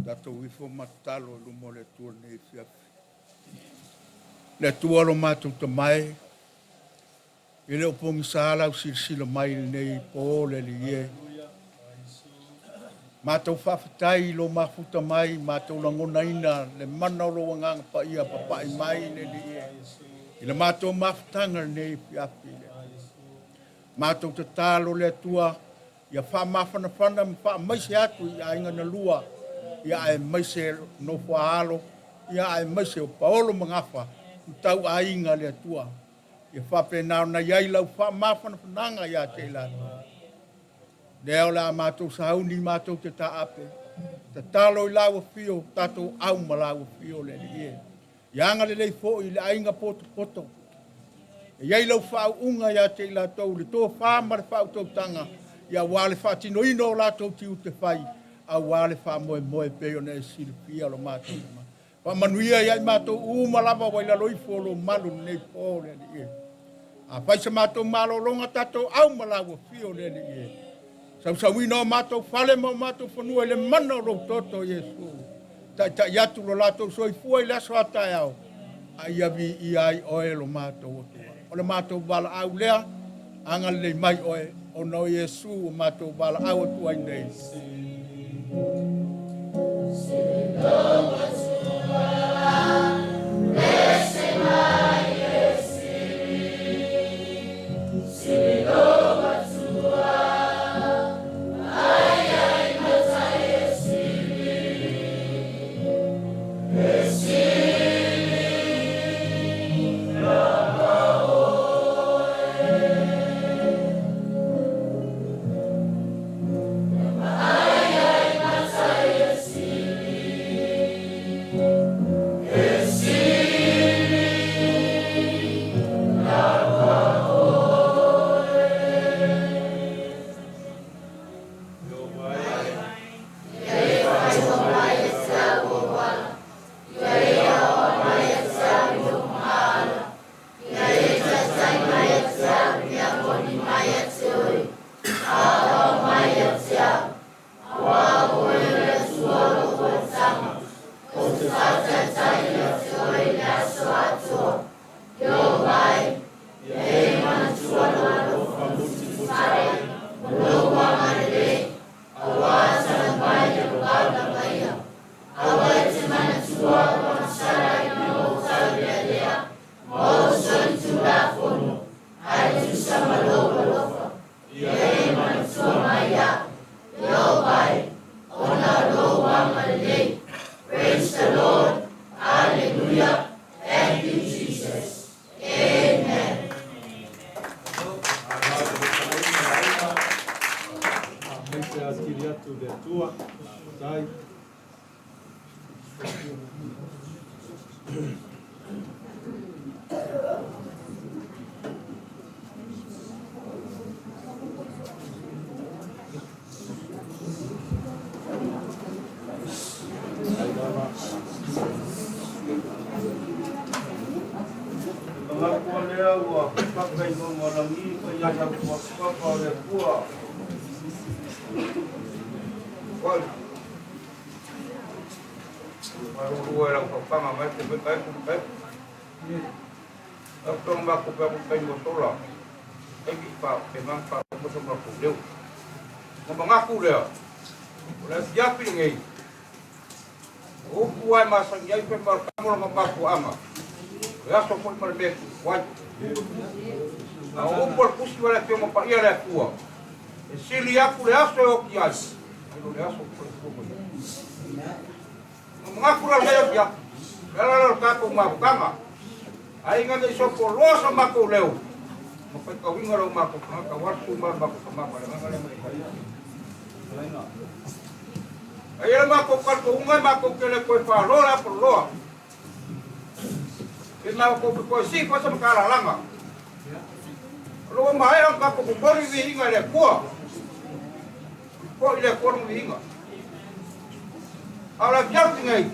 Tatou ifo matalo lumo le tua nei fiafi. Le tua lo mātou ta mai. I leo pongi sāla u sila mai nei po le li e. Mātou whawhitai lo mafuta mai, mātou langona ina le mana o lo wanganga pa ia papai mai le li e. I le mātou mafutanga nei fiafi le. Mātou ta tālo le tua, ia wha mawhana whana, wha maise atu i ainga na lua, ia ai maise no whaalo, ia ai maise o paolo mangafa, tau ainga le tua. Ia whape nao na iai lau wha mawhana whananga ia te ilata. Leo la mātou sahauni mātou te taape, ta talo i lawa fio, tātou au ma lawa fio le li e. Ianga le lei fo i le ainga poto poto. Iai lau whau unga ia te ilatou, le tō whāma le whau tau tanga, ia wale whaatino ino o lātou tiu te whai, a wale wha moe moe peo na e siri pia lo mātou. Wa manuia iai mātou uma lava waila loifo lo malu nei pō le li e. A whaisa mātou malo longa tātou au ma lawa fio le li e. Sau ino mātou whale mo mātou whanua le mana o toto Yesu. Ta iatu lo lātou soi fua i laso atai au. A iavi i ai oe lo mātou otua. O le mātou wala au lea, anga le mai oe, o no Yesu o mātou wala au otua i nei. Sili aku le aso o kias. Ai le aso ko ko. Mengaku ra le ya. Kalau ka ko ma kama. Ai nga le so ko lo so ma ko leo. Mo pa ka winga ro ma ko ka war su ma ko ma pa nga le ma. Ai ma ko ka ko unga ma ko ke le ko fa lo la por lo. Ke na ko si ko sa ka la langa. Lo ma ai ka ko ko ri vi nga le ko. Ko ile ko no vinga. Ala biar tingai.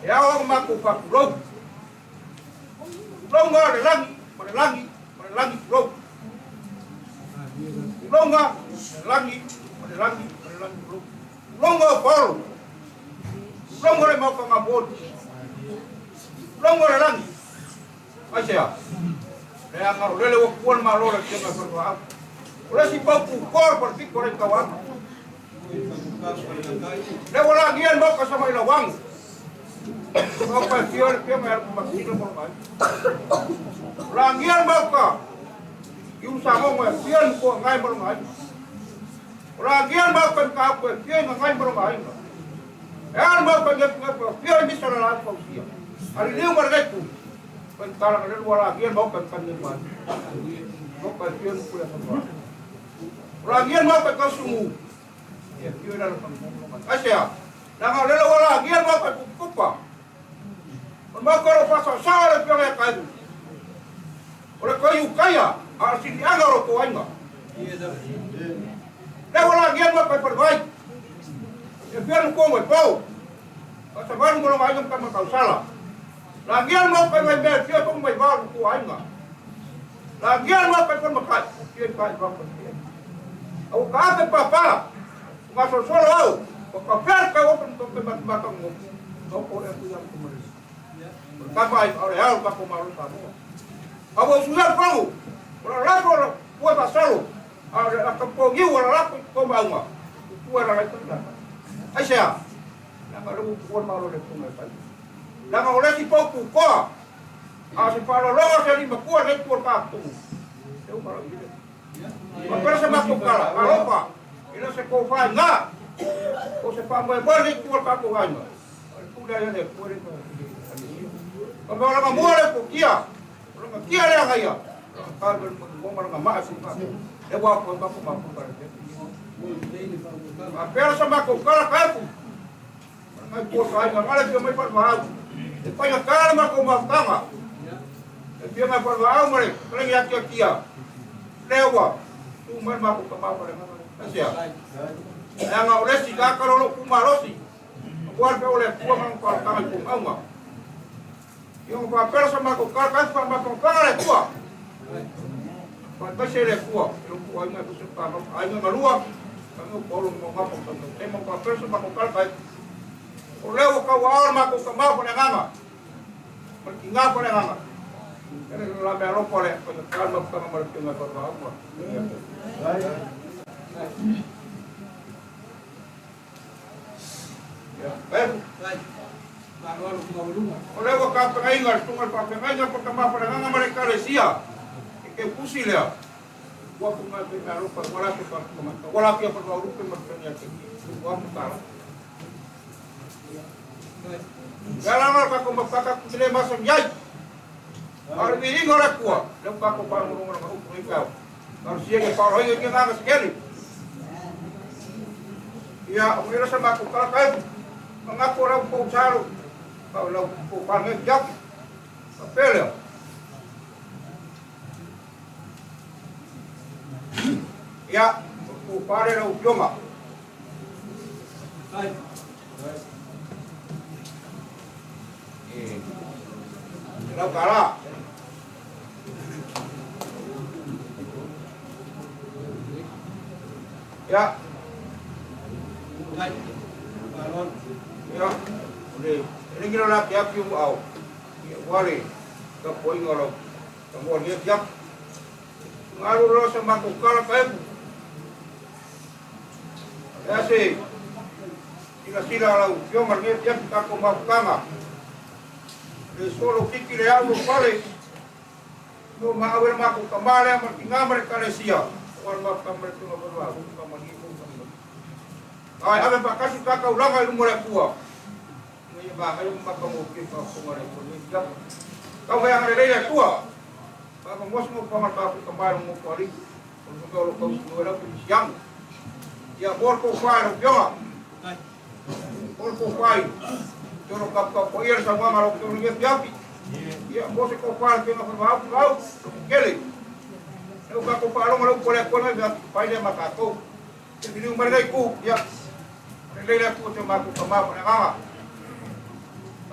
Ya o ma ko pa ro. Ro ma le langi, ro. longa langi longa pol longa le mau ngabot longa le langi asia le angaro le wo kuan malo le kenga perwa ora si pau kor por ti kor kawan le wala gian mau ka sama ilawang mau ka tior ke mer makino por mai langian mau ka yung sama mo pian ko ngai por mai langian mau ka ka ko pian ngai por mai er mau ka get ko pian bisa la ko sia ari liu marga tu pentara le wala gian mau ka kan ni man mau ka pian ko ya sama langian mau ka sumu ya pian la ko asia nang le wala gian mau ka kupa mau ka ro pasa sala pian ya ka ora kayu kaya asin angaro to ainga le wala gian mau ka perbai ya pian ko mo pau sa ban mo mai ngam ka sala lagian mau ka mai ber pio to mai ba ko ainga lagian mau ka kon makai pio ka ba ko au ka te papa ngaso solo au ko per ka o to ke ba ka mo no ko e tu yang ko mo ka bai ore au ka ko maru sa mo abo sular pau ora la ko ko ba solo ora ka po gi ora la ko ba uma tu ora la tu asia nang ru ko maru le ko mai pai nang ora si po ku ko a si para lo se ni ba ko le ko ka tu eu maru ide Magkano sa makukala, karopa, ina sa kofay nga, o sa pamay-balik, tuwal kakuhay nga. Ang tulad yan eh, pwede ko. Kung wala nga mura po, kia, wala nga kia lang kaya, ang kalban mo, wala nga maasong ka. Ewa ko, bako makukala. Pero sa makukala, kaya po, wala nga po kahay nga, alam yung may pagmahal. Ipanyakala makumakanga. Yung may pagmahal mo rin, walang yakya kia. Lewa, tuman mako kamapa dengan Asia. Yang oleh si kakak kumarosi, buat kau oleh kuang kau tangan kumama. Yang papel sama kau kakak sama kau kakak tua. Pada sih tua, yang kuang itu suka, ayo ngeluak, kamu bolong mau ngapa kamu. Emang papel sama kau kakak. Oleh kau awal mako kamapa dengan ama. Bertinggal dengan ama. Kaya la me ro pole ko kalma ko ma ro tinga ko ba ko ya ole ko ka pa inga tungal pa pa inga ko ma pa nga ma ka lesia ke pusilea ko ko ma pe ro pa wala ke pa ma wala ke pa ro ke ma ka ya ke ko ko ta Gala ma ka ko ma pa ka le ma so yai Kalau ini ngorek kuah, lempak kau bangun rumah hukum kau. Kalau siang kalau ini kita nggak sekali. Ya, mungkin sama aku kalau kau mengaku orang kau salu, kalau kau panggil jak, apa ya? Ya, kau panggil orang joma. Kalau kalah. Ya. Ya. Ini kira nak tiap yung au. Wali. Kapoy ngoro. Kamu dia tiap. Ngaru ro sa makukala kayo. Ya sih. Sila lau. Yung marnya tiap ka ko makukama. De solo kiki le au wali. No maawer makukamala markingamar kalesia. Wan makamar tu ngabwa. Ay, ame pa kasi kakaulang ay lumulay kuwa. Ngayon ba, ngayon makamukit pa kumulay kuwa. Kau kaya nga nilay kuwa. Baka mos mo pamatapos kamay mo kuwa rin. Kung kagawalo kau sinula ko siyang. Ya, bor ko fay, rupyonga. Bor ko fay. Turo kapka po iya sa mga marok turo niya piyapi. Ya, bos ko fay, kaya nga pagmahap ko. Kili. Nếu các cô phá lông có lẽ con nói việc phải để mà cả cô thì nếu mà đây cô ya đây là cô cho mà cô cầm vào này à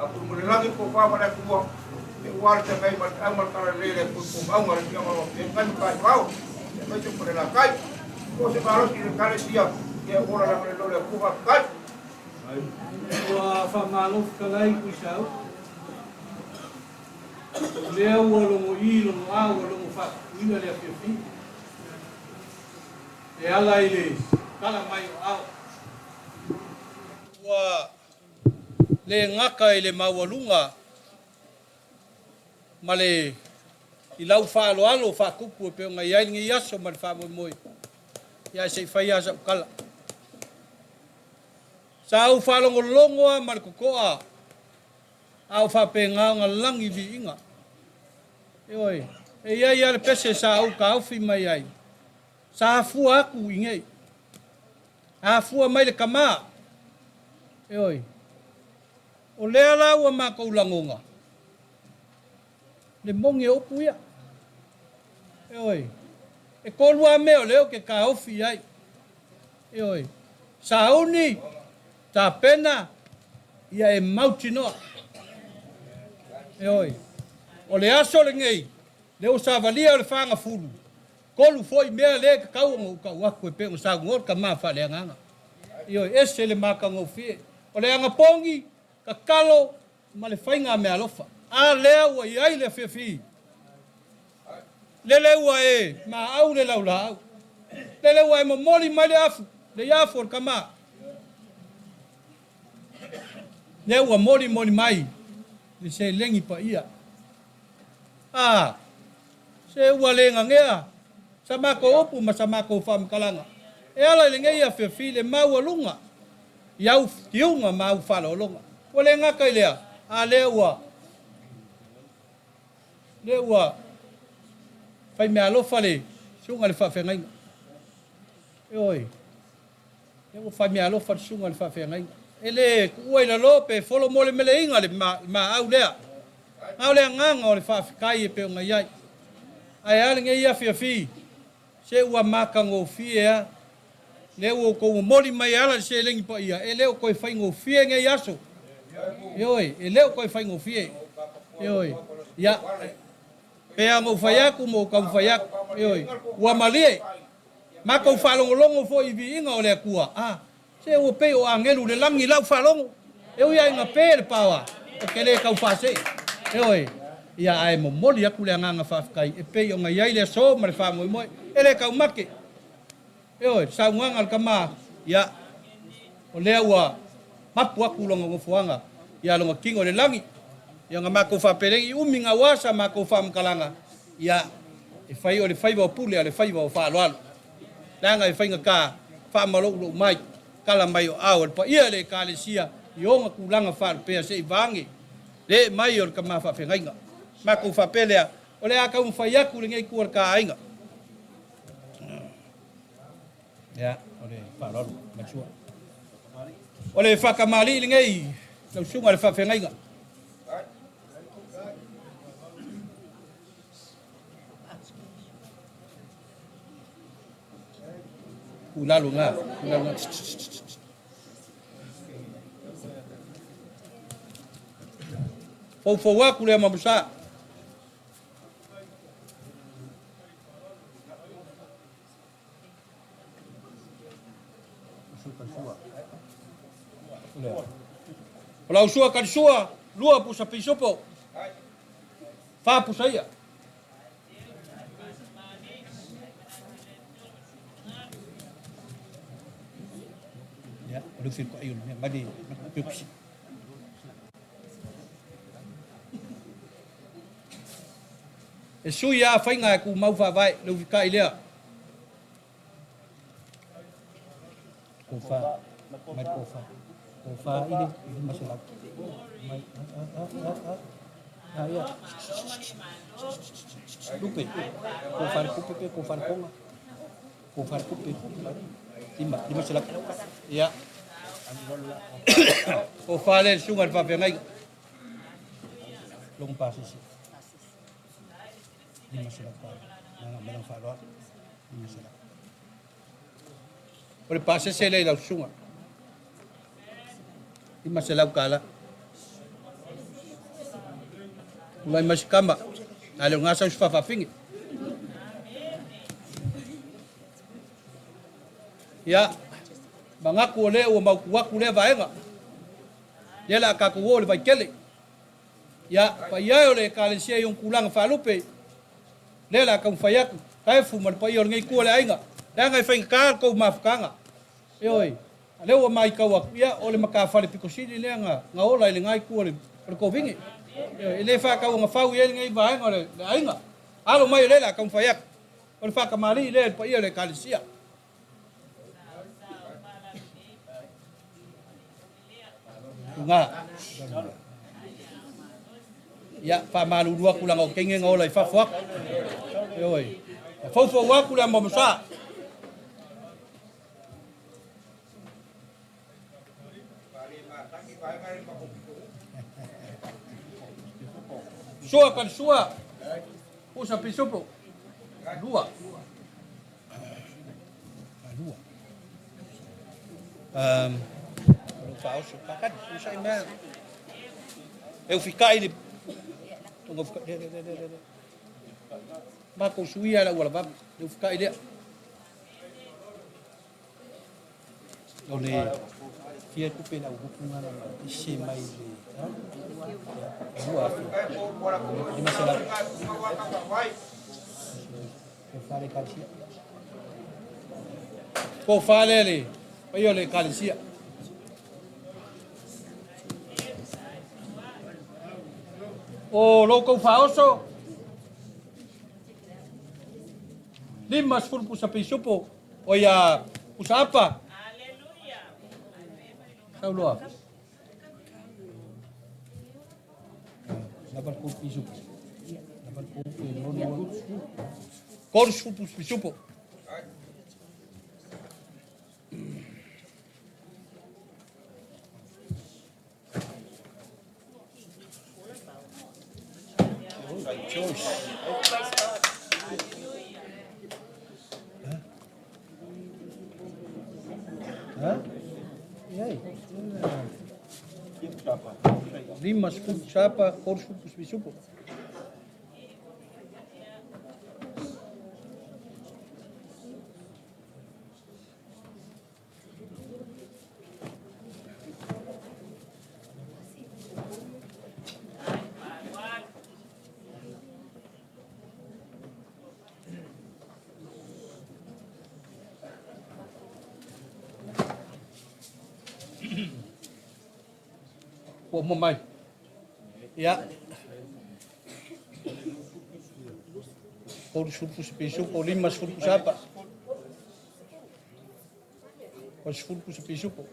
aku mulai lagi cô phá pada cô thì war cho cái mặt ông mà cái đây là cô ông mà cái mà cái kan phải vào để nói chung là cái cô se maros ki kale sia ke ora la le lole ku va kai Ua whamalof kalai kusau. Lea ua longo I longo a ua longo wha ina lea whiwhi. E ala I le kala mai o ao. Ua le ngaka I le mawalunga ma le I lau whaaloalo whakupu e peo ngai ai ngi aso ma le whamoimoi. Ia se whai asa ukala. Sa au whalongolongoa ma le kokoa. Au whapengao ngā langi vi inga. E oi, e iai ale pese sa au ka auwhi mai ai. Sa hafua aku ingei. Hafua mai le kama. E oi, o lea la ua mako ulangonga. Le mongi opu ia. E oi, e kolua meo leo ke ka auwhi ai. E oi, sa auni, ta pena, ia e mauti noa. E oi, o le aso le ngei, le o sa valia o le whanga fulu. Kolu foi mea le ka kaunga o ka waku e pe o sa ngor ka maa wha le anganga. E oi, ese le maka ngau fie. O le anga pongi, ka kalo, ma le whainga mea lofa. A lea ua I ai le whiwhi. Le ua e, ma au le lau la au. Le ua e momoli mai le afu, le iafu o le kama. Le ua moli mai. Le se lengi pa ia. Ah, se ua le ngangea. Sa mako opu ma sa mako whamkalanga. E ala le ngeia whiwhi le maua lunga. Iau tiunga mau whalolonga. Ua le ngaka I lea. A le ua. Le ua. Whai mea alofa le. Sunga le whawhengainga. E oi. Le ua whai mea alofa le sunga le whawhengainga. Ele ua ina lope folo mole mele inga le ma au lea. Au lea nganga o le whaafikai e peo ngai ai. Ai ale ngai ia whiawhi. Se ua maka ngō fie ea. Le ua kou moli mai ala se lengi pa ia. E leo koe whai ngō fie ngai aso. E oi, e leo koe whai ngō fie. E oi, ia. Pea ngō whai aku mo kau whai aku. E oi, ua malie. Maka u whalongolongo fo I vi inga o lea kua. Ah. Se ua pe o angelu le langi lau whalongo. E ui ai ngā pe le pawa. O ke le kau whase. E oi. Ia ai mo moli aku le anganga whawhikai. E pe o ngai ai le so ma le whamoi moi. E le kau make. E oi. Sa nganga al kama. Ia. O lea ua. Mapu aku longa ngofuanga. Ia longa kingo le langi. Ia ngā mako whaperengi. Umi ngā wasa mako whamkalanga. Ia. E whai o le whaiva o pule a le whaiva o whaaloalo. Nanga e whainga ka. Whamalou mai. Kala mai o au, pa ia le kalesia, I onga kulanga whaal pea se I vange. Le mai o le ka maa whawhengainga. Mako whapelea, o le aka umwhai aku le ngei kua ka ainga. Ia, o le whaalaru, matua. O le whakamali le ngei, lau sunga le whawhengainga. Ulalu ngā, ulalu ngā. Fau aku le mabusa. Kalau sua kan sua, lua pusa pisopo. Fa pusa ia. Ya, lufin ko ayun, mali, nakupsi. E sui a whainga ku mau whawai, lau wika I lea. Kofa, mai kofa. Kofa, ini masalah. Mai, ya. Lupe, kofa konga. Kofa kupe. Lima selak. Ya. Kofa le sungai whawhengai. Long pasisi. Lima selak pa. Nanga melang wharoa. Lima selak. Ore pase se le lau sunga. Lima selak kala. Ulai mas kamba. Ale ngasa us fafafingi. Ia, mangaku o le ua maukuaku le vaenga. Ia la kakuo le vaikele. Ia, pa ia o le kalesia i on kulanga whalupe. Le la kau whaiaku. Taefu man pa ia o ngai kua le ainga. Le ngai whainga kaa kou mafukanga. E oi, le ua mai kau aku ia o le maka whale pikosini le nga ola i le ngai kua le kovingi. E le whakau nga whau i ngai vaenga le ainga. Alo mai le la kau whaiaku. O le whakamari le pa ia o le kalesia. Nga. Ya, pa malu dua kulang o kenge ngola i fafuak. Oi. Fofo wa kulang mo sa. Sua kan sua. Usa pisupo. Dua. Dua. Paus pakat usai mer. Eu ficar ele tunggu ficar de. Mako suia la wala bab. Eu ficar ele. Ole fia ku pela u kunga na isi mai le. Dua. Ini masalah. Fare kalsia. Ko fale le. Ayo le kalsia. O loko faoso. Limas ful pusa pisupo. O ya pusa apa? Aleluya. Saulo. Dapat ku pisupo. Dapat ku no. Kors ful pusa pisupo. Limas ful chapa, kors ful pisupo. Của một mày. Ya. Por sulpus pisu, por limas sulpus apa? Por sulpus pisu po.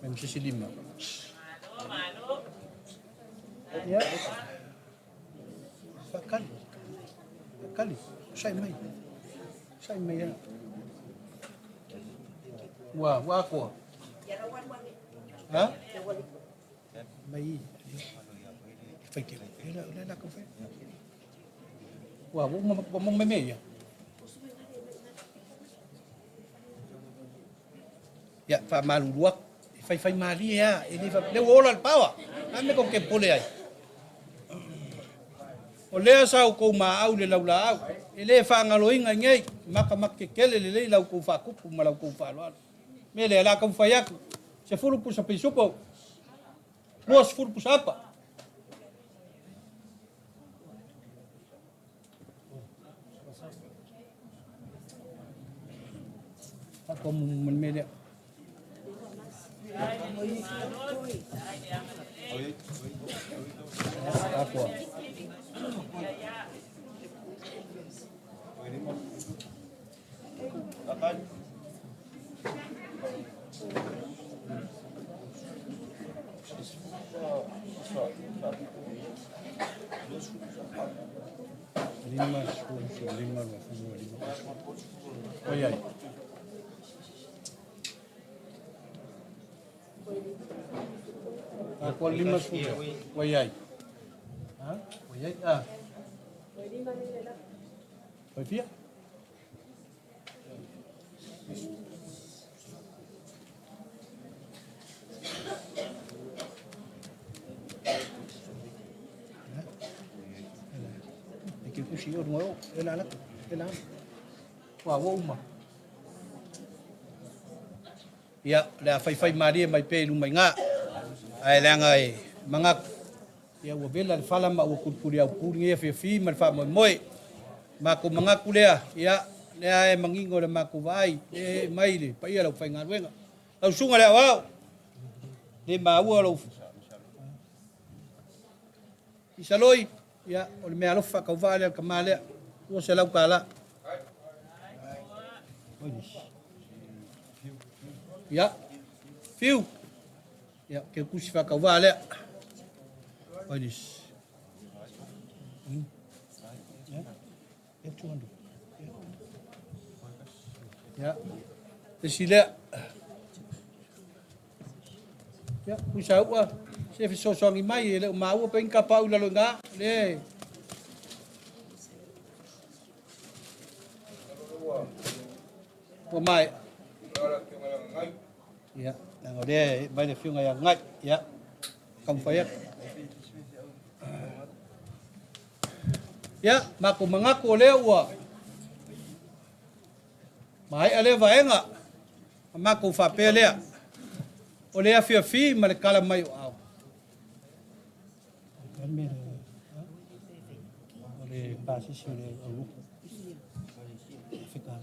Memang sisi lima. Ya. Sekali. Saya main ya. Wah, aku. Hah? Bayi. Fikir. Lela kafe. Wah, mau meme ya. Ya, Pak Malu dua. Fai mali ya. Ini le wola pawa. Ame ko ke pole ai. O le sa ko ma au le laula au. Ele fa ngaloinga ngai maka makekele le lau ko fa kupu malau ko fa lo. Mele la kau fayak se fulu pusa pisupo luas fulu pusa apa aku menmele aku lima. Oh iya. Aku 5 Wayai. Hah? Wayai ah. Wayai. ke kusi o ngoro e la e la wa wo uma ia le fai maria mai pe lu mai nga ai la nga e manga ia wa bela le fala ma o kulpuri au puri e fi ma fa moi ma ko manga kulea ia le ai mangingo le ma ko vai e mai le pa ia lo fai nga wenga au sunga le wa le ma u lo isaloi ia o le mea alofa ka vale al kamale o se lau kala ia fiu ia ke kusi fa ka vale oinis ia te sile ia kusa ua se fi so songi mai le ma ua pe ka pa ula lo nga le o mai ya nang ode mai le fiunga ya ngai ya kam fa ya ma ko mangako le ua mai ale vaenga ma ko fa pele o le afia fi ma le kala mai o au ole pasi sole o fica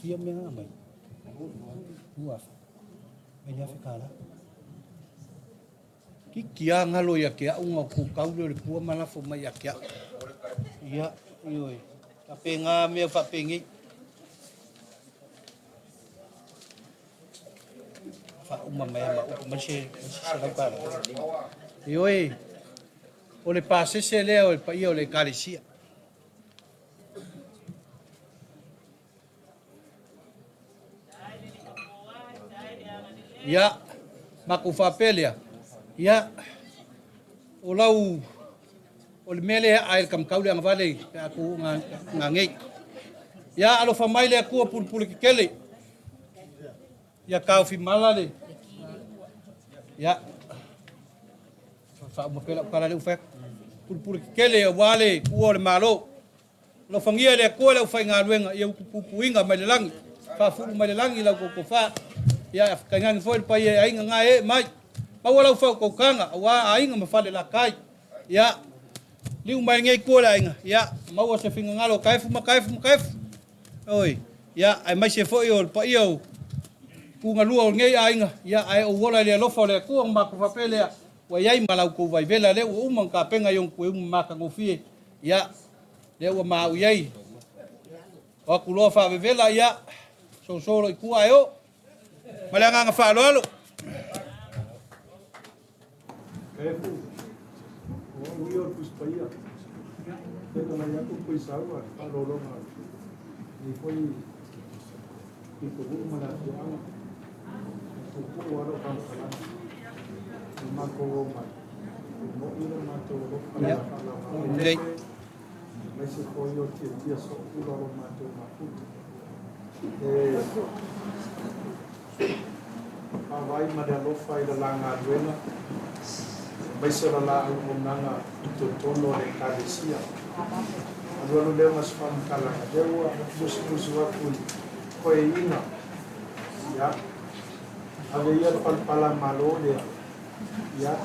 fia me mai ua me ya fica la ki kia ngalo ya kia unga ku kaulo le pua mala fo mai ya kia ia ioi ka penga me fa pengi fa uma mai ma o manche se la para ioi o le pase se le o pa io le calicia ya maku fa pelia ya o lau o le mele ai kam kaule ang vale aku ngangai ya alo fa mai le aku pul kele ya kau fi malale ya fa mo pela para le ufek pul kele wale ku le malo lo fangia le ku le fa ngaluenga ya puinga mai le lang fa fu mai le lang ila ko fa ya kangang foi pa ya inga ngai mai pa wala fa ko kanga wa ainga ma fa le la kai ya liu mai ngai ku la inga ya ma wa se finga ngalo kaif oi ya ai mai se foi ol pa io ku ngalu ngai ainga ya ai o wala le lo fa le ku ma ku fa pele wa yai malau ku vai vela le u man ka penga yong ku ma ka ngofie ya le wa ma u yai wa ku lo fa vela ya so lo ku ayo malanga nga fa lo Taefu o io puspaia pega na yaku puisawa palolonga ni foi tipo uma na tuana o ku waro kam kala mako ma no ina mato lo kala ngai mas se foi o dia só o lo mato ma vai madalo fai da langa duena vai ser lá o nanga tono de cabecia agora le mas fam kala dewa bus wa ku ina ya ave ia pala malo de ya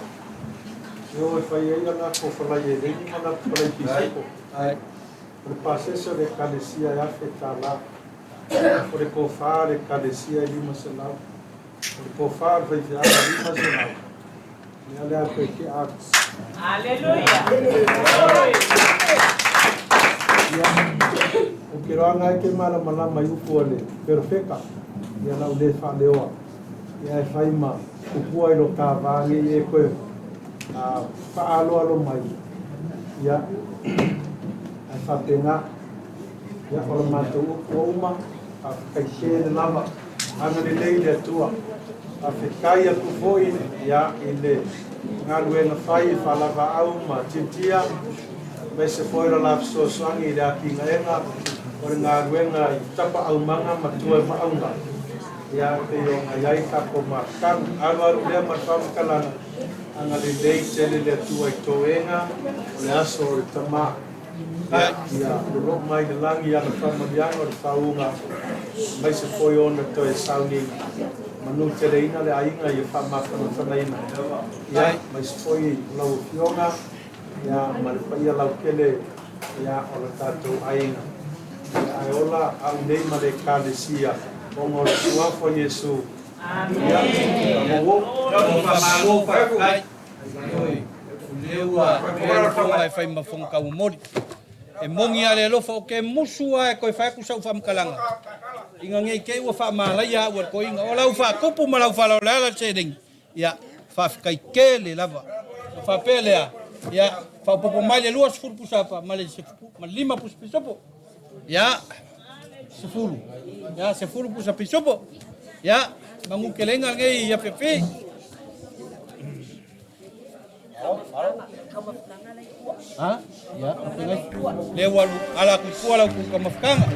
eu fai ia na ko fala ye de ni mana fala pisco ai o processo de cabecia ya fetala por ko fa de cabecia ali masala por fa vai virar ali masala e ela porque a aleluia o que ranga que mala mai o pole perfeita e ela o de fa lewa e ai fai ma o puai lo cava e ko a fa alo mai ya ai fa pena ya por mato o uma a caixeira lava ana de lei de tua a ficaia tu foi ya ele ngaluenga fai falava au ma titia vai se foi lá so sangi da kinga por ngaluenga tapa au manga ma tua ma aunga ya te yo ngai ka ko ma kan avaru le ma fam kala ana de lei tele le tua toenga le aso tama Ia lo mai de langi ana famalianga o faunga mai se foi ona to e sauni manu tereina le ainga ia famaka no fanaina. Ia mai se foi lau fionga ia mai ia lau kele ia o le tatou ainga. Ia aola au nei ma le kalesia o mo suafo Yesu. Ia mo Mamalo fa Leua, e fai mafonga ka umori. E mongi ale lofa o ke musua e koe fai kusau whamkalanga. Inga ngei ke ua wha malai a ua ko inga. O lau wha kupu ma lau wha lau lala se ring. Ia, wha whikai kele lava. Wha pelea. Ia, wha popo mai le lua sifuru pusapa. Ma le sifuru, ma lima pusapisopo. Ia, sifuru. Ia, sifuru pusapisopo. Ia, mangu kelenga ngei ia pepe. Ha? Ya, lewat ala kuala ku mafkanga.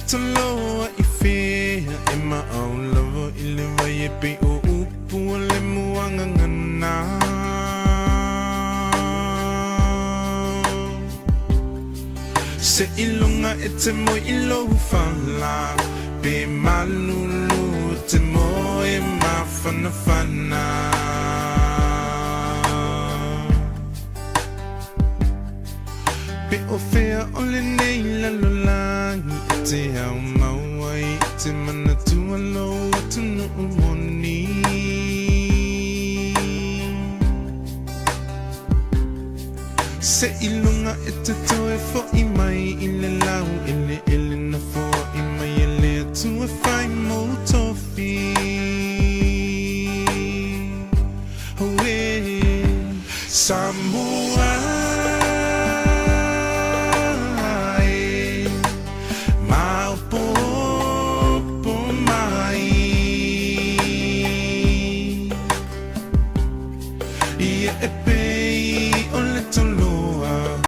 Toloa I fea e ma'au lava I le vai e pei o upu o le muanga ngana Se ilunga e te moi I lohu whala Pe malulu te mo e mawhana whana Pe o fea o le nei lalolangi Te au mauai, te mana tua loa tunu umoni Se ilunga e te toe fo I mai I le lau ele na fo I mai e le atua whai mo tofi Haue Samu